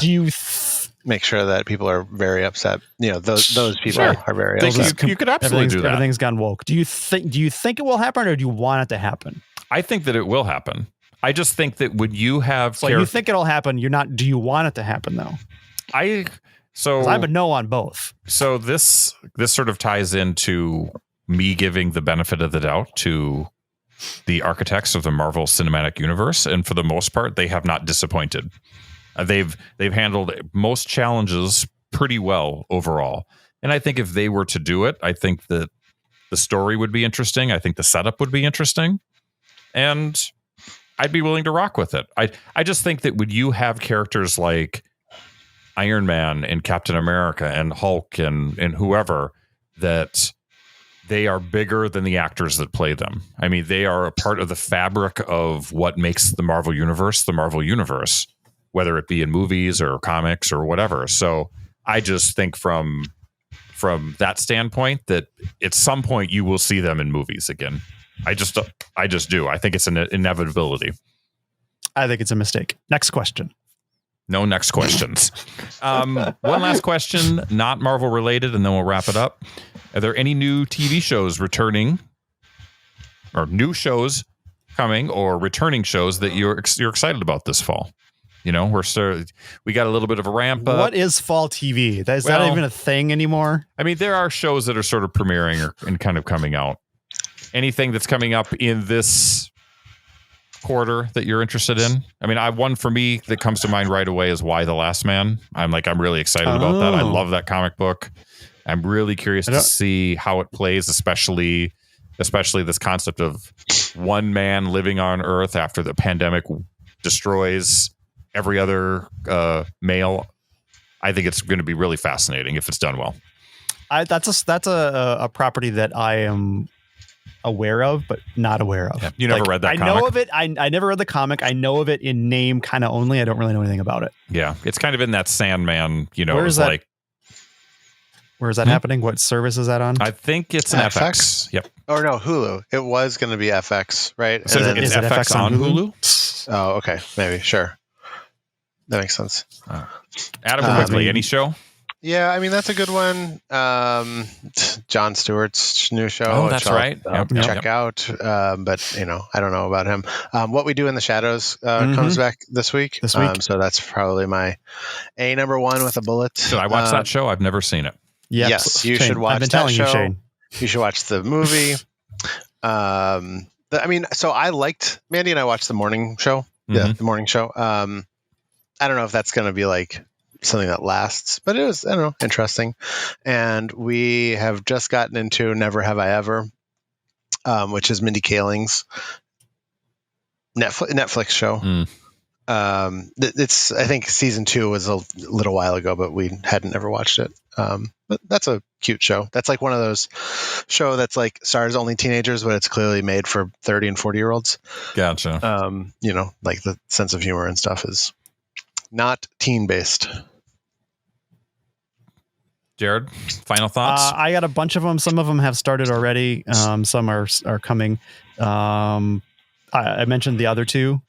make sure that people are very upset. You know, those people are very upset. You could absolutely do that. Everything's gone woke. Do you think it will happen, or do you want it to happen? I think that it will happen. I just think that when you have you think it'll happen, you're not. Do you want it to happen though? So I'm a no on both. So this sort of ties into me giving the benefit of the doubt to the architects of the Marvel Cinematic Universe, and for the most part, they have not disappointed. They've handled most challenges pretty well overall, and I think if they were to do it, I think that the story would be interesting. I think the setup would be interesting, and I'd be willing to rock with it. I just think that when you have characters like Iron Man and Captain America and Hulk and whoever, that they are bigger than the actors that play them. I mean, they are a part of the fabric of what makes the Marvel Universe, whether it be in movies or comics or whatever. So I just think from that standpoint that at some point you will see them in movies again. I just do. I think it's an inevitability. I think it's a mistake. Next question. No next questions. One last question, not Marvel related, and then we'll wrap it up. Are there any new TV shows returning, or new shows coming, or returning shows that you're excited about this fall? You know, we got a little bit of a ramp up. What is fall TV? Is that even a thing anymore? I mean, there are shows that are sort of premiering and kind of coming out. Anything that's coming up in this quarter that you're interested in? I mean, one for me that comes to mind right away is Why the Last Man. I'm really excited about that. I love that comic book. I'm really curious to see how it plays, especially this concept of one man living on Earth after the pandemic destroys every other male. I think it's going to be really fascinating if it's done well. That's a property that I am aware of, but not aware of. Yeah, you never read that comic? I know of it. I never read the comic. I know of it in name kind of only. I don't really know anything about it. Yeah, it's kind of in that Sandman, Where is that? Where is that happening? What service is that on? I think it's an FX. Yep. Or no, Hulu. It was going to be FX, right? So is it FX on Hulu? Oh, okay. Maybe. Sure. That makes sense. Adam, quickly, any show? Yeah, I mean that's a good one. Jon Stewart's new show. Oh, that's right. Check out. But I don't know about him. What We Do in the Shadows comes back this week. So that's probably my number one with a bullet. Should I watch that show? I've never seen it. Yes, you should watch that show. Shane. You should watch the movie. So I liked Mandy and I watched the morning show. Yeah, the morning show. I don't know if that's going to be like something that lasts, but it was, I don't know, interesting. And we have just gotten into Never Have I Ever, which is Mindy Kaling's Netflix show. It's, I think season 2 was a little while ago, but we hadn't ever watched it. But that's a cute show. That's like one of those show that's like stars only teenagers, but it's clearly made for 30 and 40 year olds. Gotcha. Like the sense of humor and stuff is not teen based. Jared, final thoughts? I got a bunch of them. Some of them have started already. Some are coming. I mentioned the other two.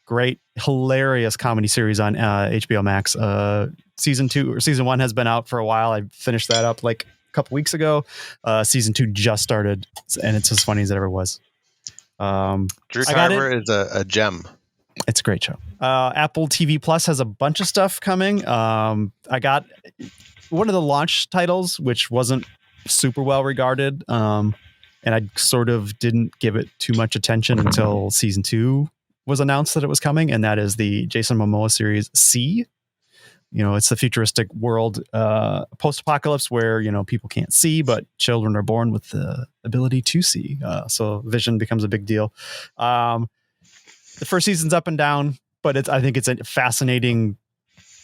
Great, hilarious comedy series on HBO Max. Season 1 has been out for a while. I finished that up like a couple weeks ago. Season 2 just started, and it's as funny as it ever was. Drew Tarver is a gem. It's a great show. Apple TV Plus has a bunch of stuff coming. I got one of the launch titles, which wasn't super well regarded, and I sort of didn't give it too much attention until season 2 was announced that it was coming, and that is the Jason Momoa series See. It's the futuristic world, post-apocalypse where, people can't see, but children are born with the ability to see. So vision becomes a big deal. The first season's up and down, but I think it's a fascinating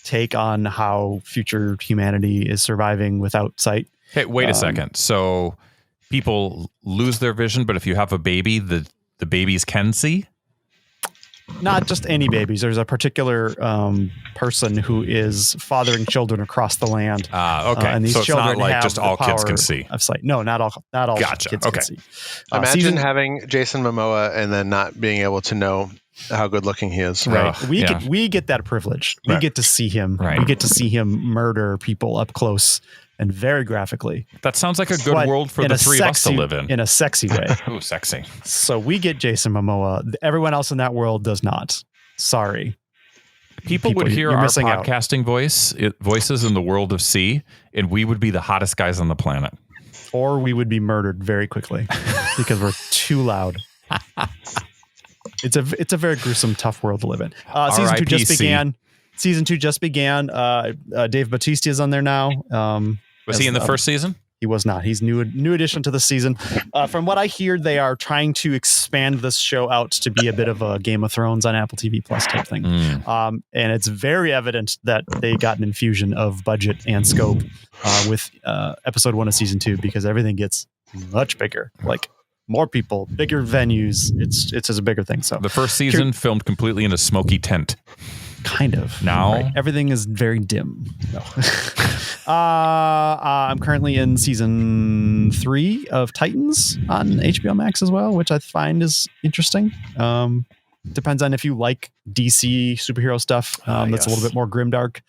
take on how future humanity is surviving without sight. Hey, wait a second. So people lose their vision, but if you have a baby, the babies can see? Not just any babies. There's a particular person who is fathering children across the land. Okay. And these so it's children not like have just all kids can see. Of sight. No, not all. Gotcha. Kids Okay. can see. Imagine having Jason Momoa and then not being able to know how good looking he is. Right. We get that privilege. We get to see him. Right. We get to see him murder people up close and very graphically. That sounds like a good world for the three of us to live in. In a sexy way. Ooh, sexy. So we get Jason Momoa. Everyone else in that world does not. Sorry. People would hear our podcasting voices in the world of C, and we would be the hottest guys on the planet. Or we would be murdered very quickly because we're too loud. It's a very gruesome, tough world to live in. Season 2 just began. Dave Bautista is on there now. Was he in the first season? He was not. He's new addition to the season. From what I hear, they are trying to expand this show out to be a bit of a Game of Thrones on Apple TV Plus type thing. And it's very evident that they got an infusion of budget and scope with episode 1 of season 2, because everything gets much bigger. Like more people, bigger venues. It's just a bigger thing. So the first season filmed completely in a smoky tent. Kind of. Now everything is very dim. No. I'm currently in season 3 of Titans on HBO Max as well, which I find is interesting. Depends on if you like DC superhero stuff. That's a little bit more grimdark.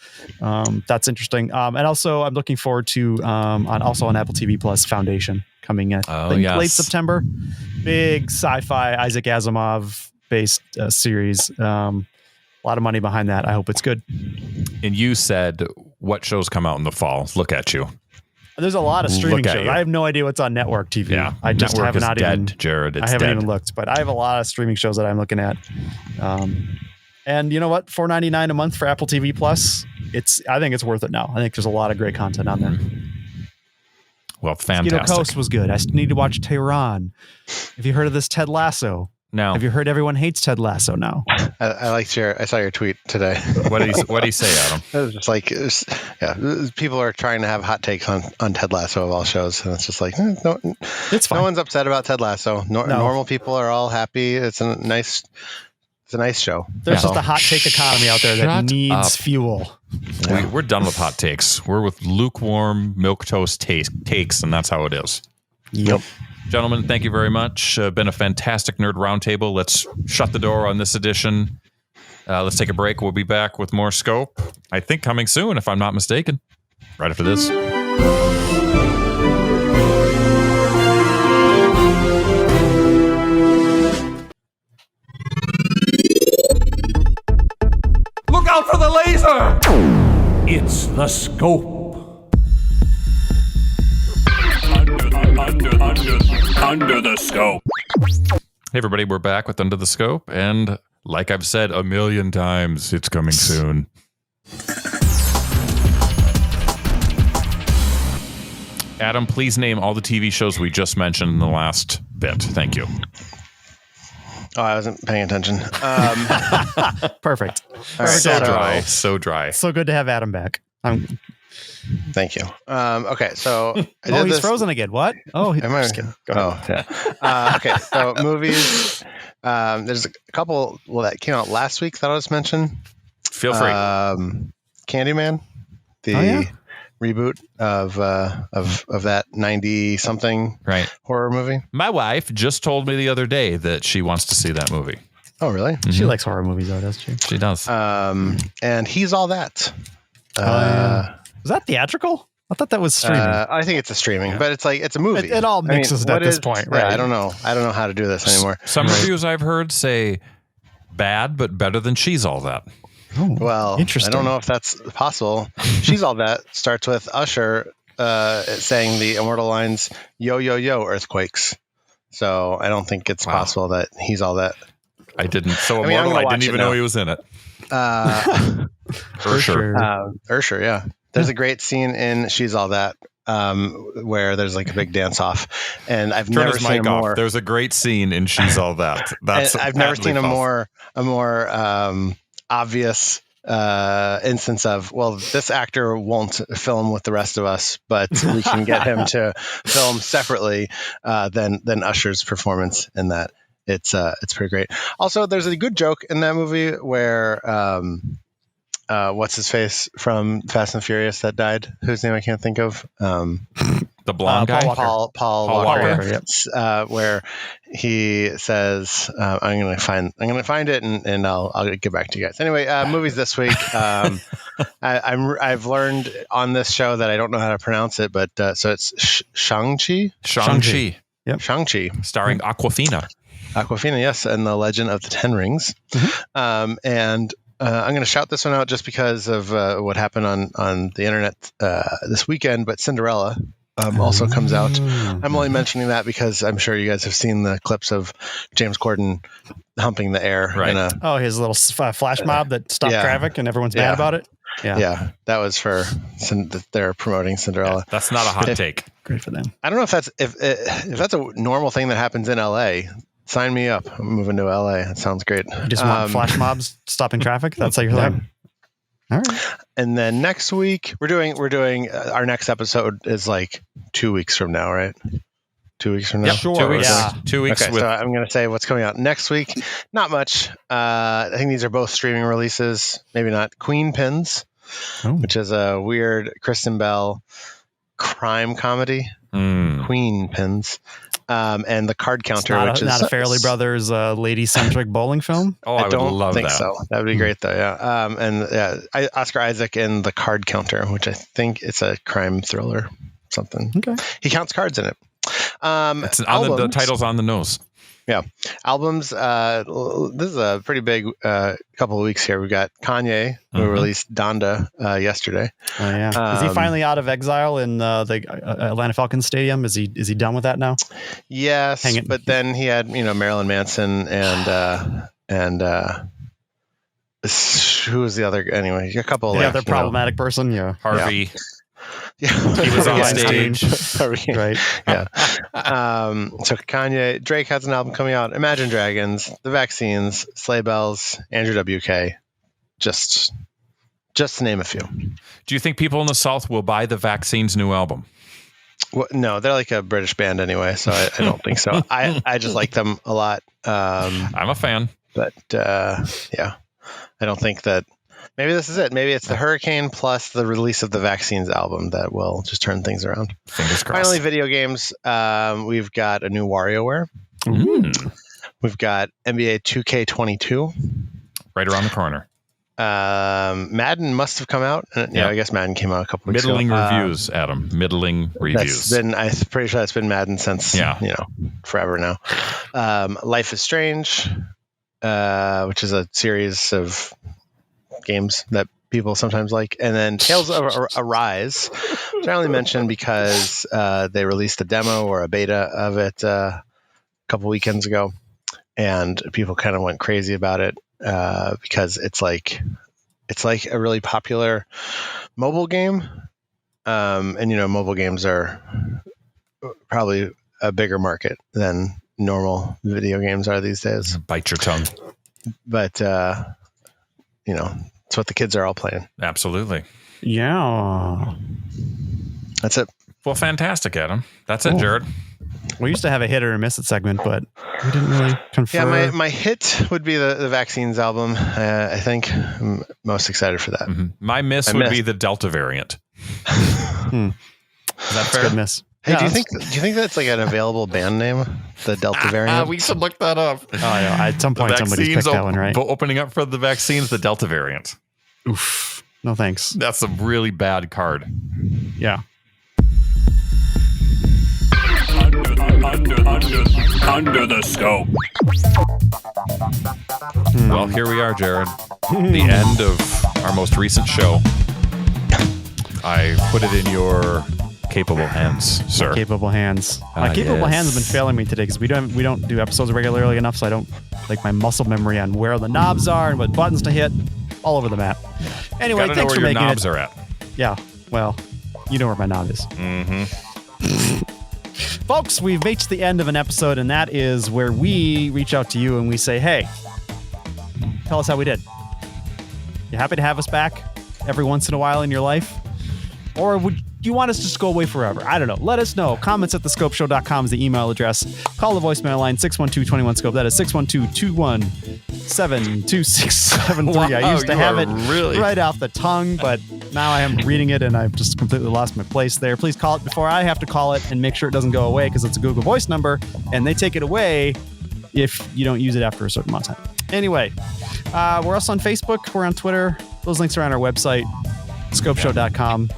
That's interesting. And also I'm looking forward to on Apple TV Plus Foundation coming in late September. Big sci-fi Isaac Asimov based series. A lot of money behind that. I hope it's good. And you said what shows come out in the fall? Look at you. There's a lot of streaming shows. I have no idea what's on network TV. Yeah, I just network haven't is dead, Jared. It's I haven't dead. even looked, but I have a lot of streaming shows that I'm looking at. And you know what? $4.99 a month for Apple TV Plus. I think it's worth it now. I think there's a lot of great content on there. Well, fantastic. Mosquito Coast was good. I need to watch Tehran. Have you heard of this Ted Lasso? No. Have you heard everyone hates Ted Lasso now? I saw your tweet today. What did he say, Adam? It was just like, people are trying to have hot takes on Ted Lasso of all shows, and it's just like, it's fine. No one's upset about Ted Lasso. Normal people are all happy. It's a nice show. There's just a hot take economy out there that needs fuel. We're done with hot takes. We're with lukewarm milquetoast takes, and that's how it is. Yep. Gentlemen, thank you very much. Been a fantastic Nerd Roundtable. Let's shut the door on this edition. Let's take a break. We'll be back with more Scope. I think coming soon, if I'm not mistaken. right after this. Look out for the laser! It's the scope. Under the scope. Hey, everybody, we're back with Under the Scope. And like I've said a million times, it's coming soon. Adam, please name all the TV shows we just mentioned in the last bit. Thank you. Oh, I wasn't paying attention. Perfect. All right, So dry. So dry. So good to have Adam back. Thank you. Okay, so I did he's this. frozen again. What? Oh, Am I? just kidding. Oh, yeah. Okay, so movies. There's a couple that came out last week that I'll just mention. Feel free. Candyman, the reboot of that 90-something horror movie. My wife just told me the other day that she wants to see that movie. Oh, really? Mm-hmm. She likes horror movies, though, doesn't she? She does. And He's All That. Was that theatrical? I thought that was streaming. I think it's a streaming, but it's like it's a movie. It all mixes at this point, right? Yeah, I don't know how to do this anymore. Some reviews I've heard say bad, but better than She's All That. Oh, well, interesting. I don't know if that's possible. She's All That starts with Usher saying the immortal lines, "Yo, yo, yo, earthquakes." So I don't think it's possible that He's All That. I didn't. So immortal, I didn't even know he was in it. For sure. Ursher, yeah. There's a great scene in She's All That where there's like a big dance off, and I've never seen a more. There's a great scene in She's All That. That's I've never seen a more obvious instance of, well, this actor won't film with the rest of us, but we can get him to film separately than Usher's performance in that. It's pretty great. Also, there's a good joke in that movie where what's his face from Fast and Furious that died, whose name I can't think of. The blonde guy, Paul Walker. Yep. Where he says, "I'm gonna find it, and I'll get back to you guys." Anyway, movies this week. I've learned on this show that I don't know how to pronounce it, but so it's Shang-Chi. Yep. Shang-Chi, starring Awkwafina. Awkwafina, yes, and the Legend of the Ten Rings. Mm-hmm. And I'm going to shout this one out just because of what happened on the internet this weekend. But Cinderella also comes out. I'm only mentioning that because I'm sure you guys have seen the clips of James Corden humping the air. Right. His little flash mob that stopped traffic and everyone's mad about it. Yeah. That was for they're promoting Cinderella. Yeah, that's not a hot take. Great for them. I don't know if that's a normal thing that happens in LA. Sign me up. I'm moving to LA. That sounds great. You just want flash mobs stopping traffic? That's how you're thinking? All right. And then next week we're doing our next episode is like 2 weeks from now, right? 2 weeks from now. Yep, sure. 2 weeks. Yeah. 2 weeks. Okay, so I'm going to say what's coming out next week. Not much. I think these are both streaming releases. Maybe not. Queen Pins, which is a weird Kristen Bell crime comedy. Queen Pins. And The Card Counter, which is not a Farrelly Brothers lady-centric bowling film. Oh, I don't love think that. So. That would be great, though. Yeah. Oscar Isaac in The Card Counter, which I think it's a crime thriller, something. Okay. He counts cards in it. It's the title's on the nose. Yeah. Albums. This is a pretty big couple of weeks here. We've got Kanye, who released Donda yesterday. Oh, yeah. Is he finally out of exile in the Atlanta Falcons Stadium? Is he done with that now? Yes. But then he had, Marilyn Manson and who was the other? Anyway, a couple. The other problematic person. Yeah. Harvey. Yeah. He was on stage. Right. Yeah. So Kanye, Drake has an album coming out. Imagine Dragons, The Vaccines, Sleigh Bells, Andrew WK. Just to name a few. Do you think people in the South will buy The Vaccines' new album? Well, no, they're like a British band anyway, so I don't think so. I just like them a lot. I'm a fan. But yeah, I don't think that. Maybe this is it. Maybe it's the hurricane plus the release of the Vaccines album that will just turn things around. Fingers crossed. Finally, video games. We've got a new WarioWare. We've got NBA 2K22. Right around the corner. Madden must have come out. Yeah, I guess Madden came out a couple weeks Middling ago. reviews, Adam. Middling reviews. I'm pretty sure that's been Madden since, forever now. Life is Strange, which is a series of games that people sometimes like. And then Tales of Arise, which I only mentioned because they released a demo or a beta of it a couple weekends ago. And people kind of went crazy about it because it's like a really popular mobile game. And, mobile games are probably a bigger market than normal video games are these days. Bite your tongue. But, it's what the kids are all playing. Absolutely. Yeah. That's it. Well, fantastic, Adam. That's it, Jared. We used to have a hit or a miss it segment, but we didn't really confirm. Yeah, my hit would be the Vaccines album. I think I'm most excited for that. Mm-hmm. My miss would be the Delta variant. Is that fair? Good miss. Hey, do you think that's like an available band name? The Delta variant? We should look that up. Oh, yeah. At some point, somebody's picked that one, right? Opening up for the vaccines, the Delta variant. Oof. No thanks. That's a really bad card. Yeah. Under the scope. Well, here we are, Jared. The end of our most recent show. I put it in your capable hands, sir. Capable hands. My capable hands have been failing me today because we don't do episodes regularly enough, so I don't my muscle memory on where the knobs are and what buttons to hit, all over the map. Anyway, Gotta thanks know for where your making knobs it. are at. Yeah. Well, you know where my knob is. Mm-hmm. Folks, we've reached the end of an episode, and that is where we reach out to you and we say, hey, tell us how we did. You happy to have us back every once in a while in your life? Or would you want us to just go away forever? I don't know. Let us know. Comments at thescopeshow.com is the email address. Call the voicemail line 612-21-SCOPE. That is 612-217-2673. Wow, I used to have it really right off the tongue, but now I am reading it and I've just completely lost my place there. Please call it before I have to call it and make sure it doesn't go away because it's a Google Voice number and they take it away if you don't use it after a certain amount of time. Anyway, we're also on Facebook. We're on Twitter. Those links are on our website, scopeshow.com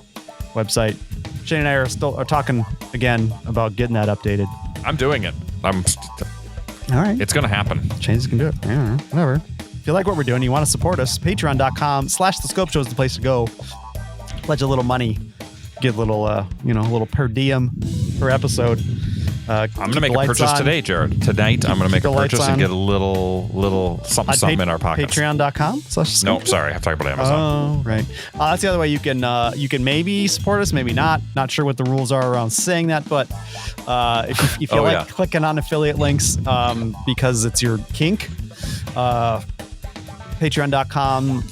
website. Shane and I are talking again about getting that updated. I'm doing it. All right. It's going to happen. Changes can do it. Yeah, whatever. If you like what we're doing, you want to support us, patreon.com/thescopeshow is the place to go. Pledge a little money. Get a little, a little per diem per episode. I'm going to make a purchase today, Jared. Tonight, I'm going to make a purchase and get a little something in our pockets. Patreon.com/scope. No, sorry. I have to talk about Amazon. Oh, right. That's the other way you can maybe support us, maybe not. Not sure what the rules are around saying that, but if you clicking on affiliate links because it's your kink, patreon.com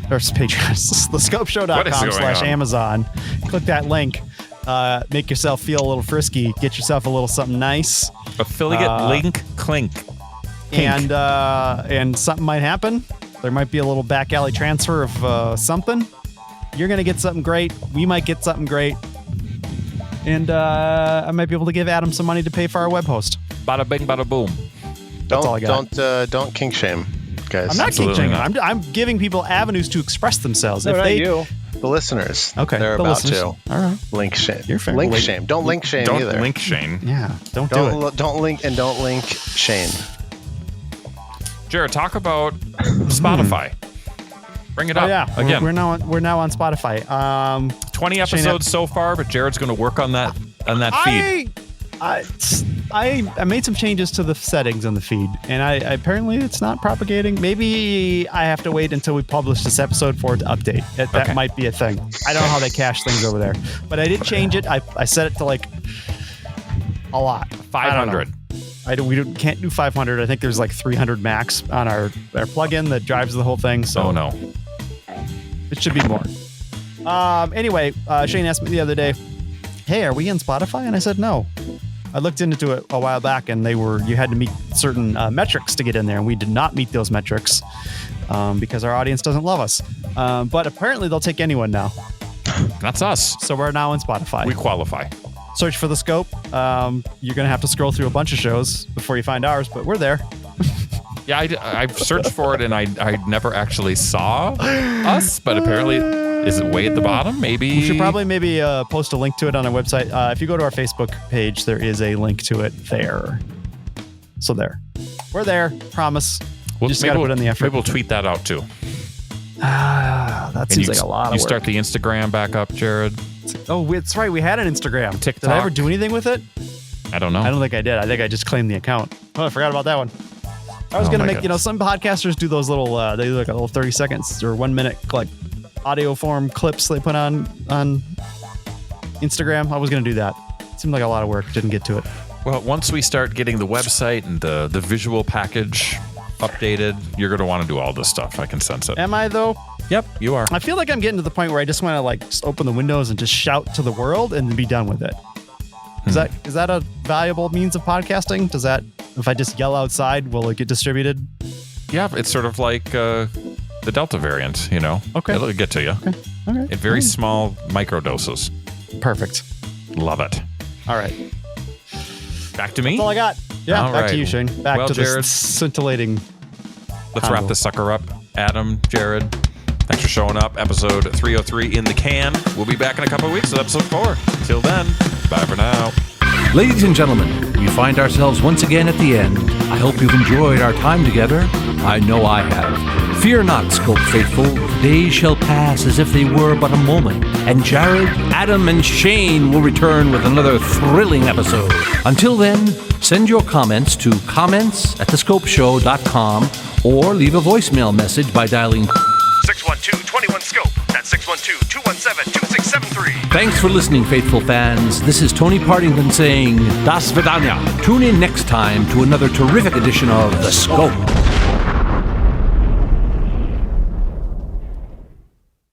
or Patreon, thescopeshow.com/Amazon. Click that link. Make yourself feel a little frisky. Get yourself a little something nice. Affiliate link clink. And something might happen. There might be a little back alley transfer of something. You're going to get something great. We might get something great. And I might be able to give Adam some money to pay for our web host. Bada bing, bada boom. That's all I got. Don't kink shame, guys. I'm not kink shaming. I'm giving people avenues to express themselves. No, not you. The listeners. Okay. They're the about listeners. to. All right. Link shame. You're fair. Link shame. Don't link shame either. Don't link Shane. Yeah. Don't do it. Don't link Shane. Jared, talk about Spotify. Bring it up. Oh, yeah. Again. We're now on Spotify. 20 episodes so far, but Jared's going to work on that feed. I made some changes to the settings on the feed, and apparently it's not propagating. Maybe I have to wait until we publish this episode for it to update. That might be a thing. I don't know how they cache things over there, but I did change it. I set it to like a lot. 500. We can't do 500. I think there's like 300 max on our plugin that drives the whole thing. So oh no, it should be more. Anyway, Shane asked me the other day, "Hey, are we on Spotify?" And I said no. I looked into it a while back, and you had to meet certain metrics to get in there, and we did not meet those metrics because our audience doesn't love us. But apparently, they'll take anyone now. That's us. So we're now on Spotify. We qualify. Search for The Scope. You're going to have to scroll through a bunch of shows before you find ours, but we're there. Yeah, I've searched for it and I never actually saw us, but apparently, is it way at the bottom? Maybe We should probably post a link to it on our website. If you go to our Facebook page, there is a link to it there. So there, we're there. Promise. Just gotta put in the effort. Maybe we'll tweet that out too. That seems like a lot of work. You start the Instagram back up, Jared. Oh, it's right. We had an Instagram. TikTok. Did I ever do anything with it? I don't know. I don't think I did. I think I just claimed the account. Oh, I forgot about that one. I was going to make, some podcasters do those little, they do like a little 30 seconds or 1 minute like audio form clips they put on Instagram. I was going to do that. It seemed like a lot of work. Didn't get to it. Well, once we start getting the website and the visual package updated, you're going to want to do all this stuff. I can sense it. Am I though? Yep, you are. I feel like I'm getting to the point where I just want to just open the windows and just shout to the world and be done with it. Is that a valuable means of podcasting? Does that, if I just yell outside, will it get distributed? Yeah, it's sort of like the Delta variant, Okay. It'll get to you. Okay. In very small micro doses. Perfect. Love it. All right. Back to me? That's all I got. Yeah, all back right. to you, Shane. Back to Jared, this scintillating let's wrap this sucker up. Adam, Jared, thanks for showing up. Episode 303 in the can. We'll be back in a couple of weeks with episode 4. Till then, bye for now. Ladies and gentlemen, we find ourselves once again at the end. I hope you've enjoyed our time together. I know I have. Fear not, Scope Faithful. Days shall pass as if they were but a moment, and Jared, Adam, and Shane will return with another thrilling episode. Until then, send your comments to comments@thescopeshow.com or leave a voicemail message by dialing 612-21-SCOPE. That's 612-217-2673. Thanks for listening, faithful fans. This is Tony Partington saying Das Vidania. Tune in next time to another terrific edition of The Scope.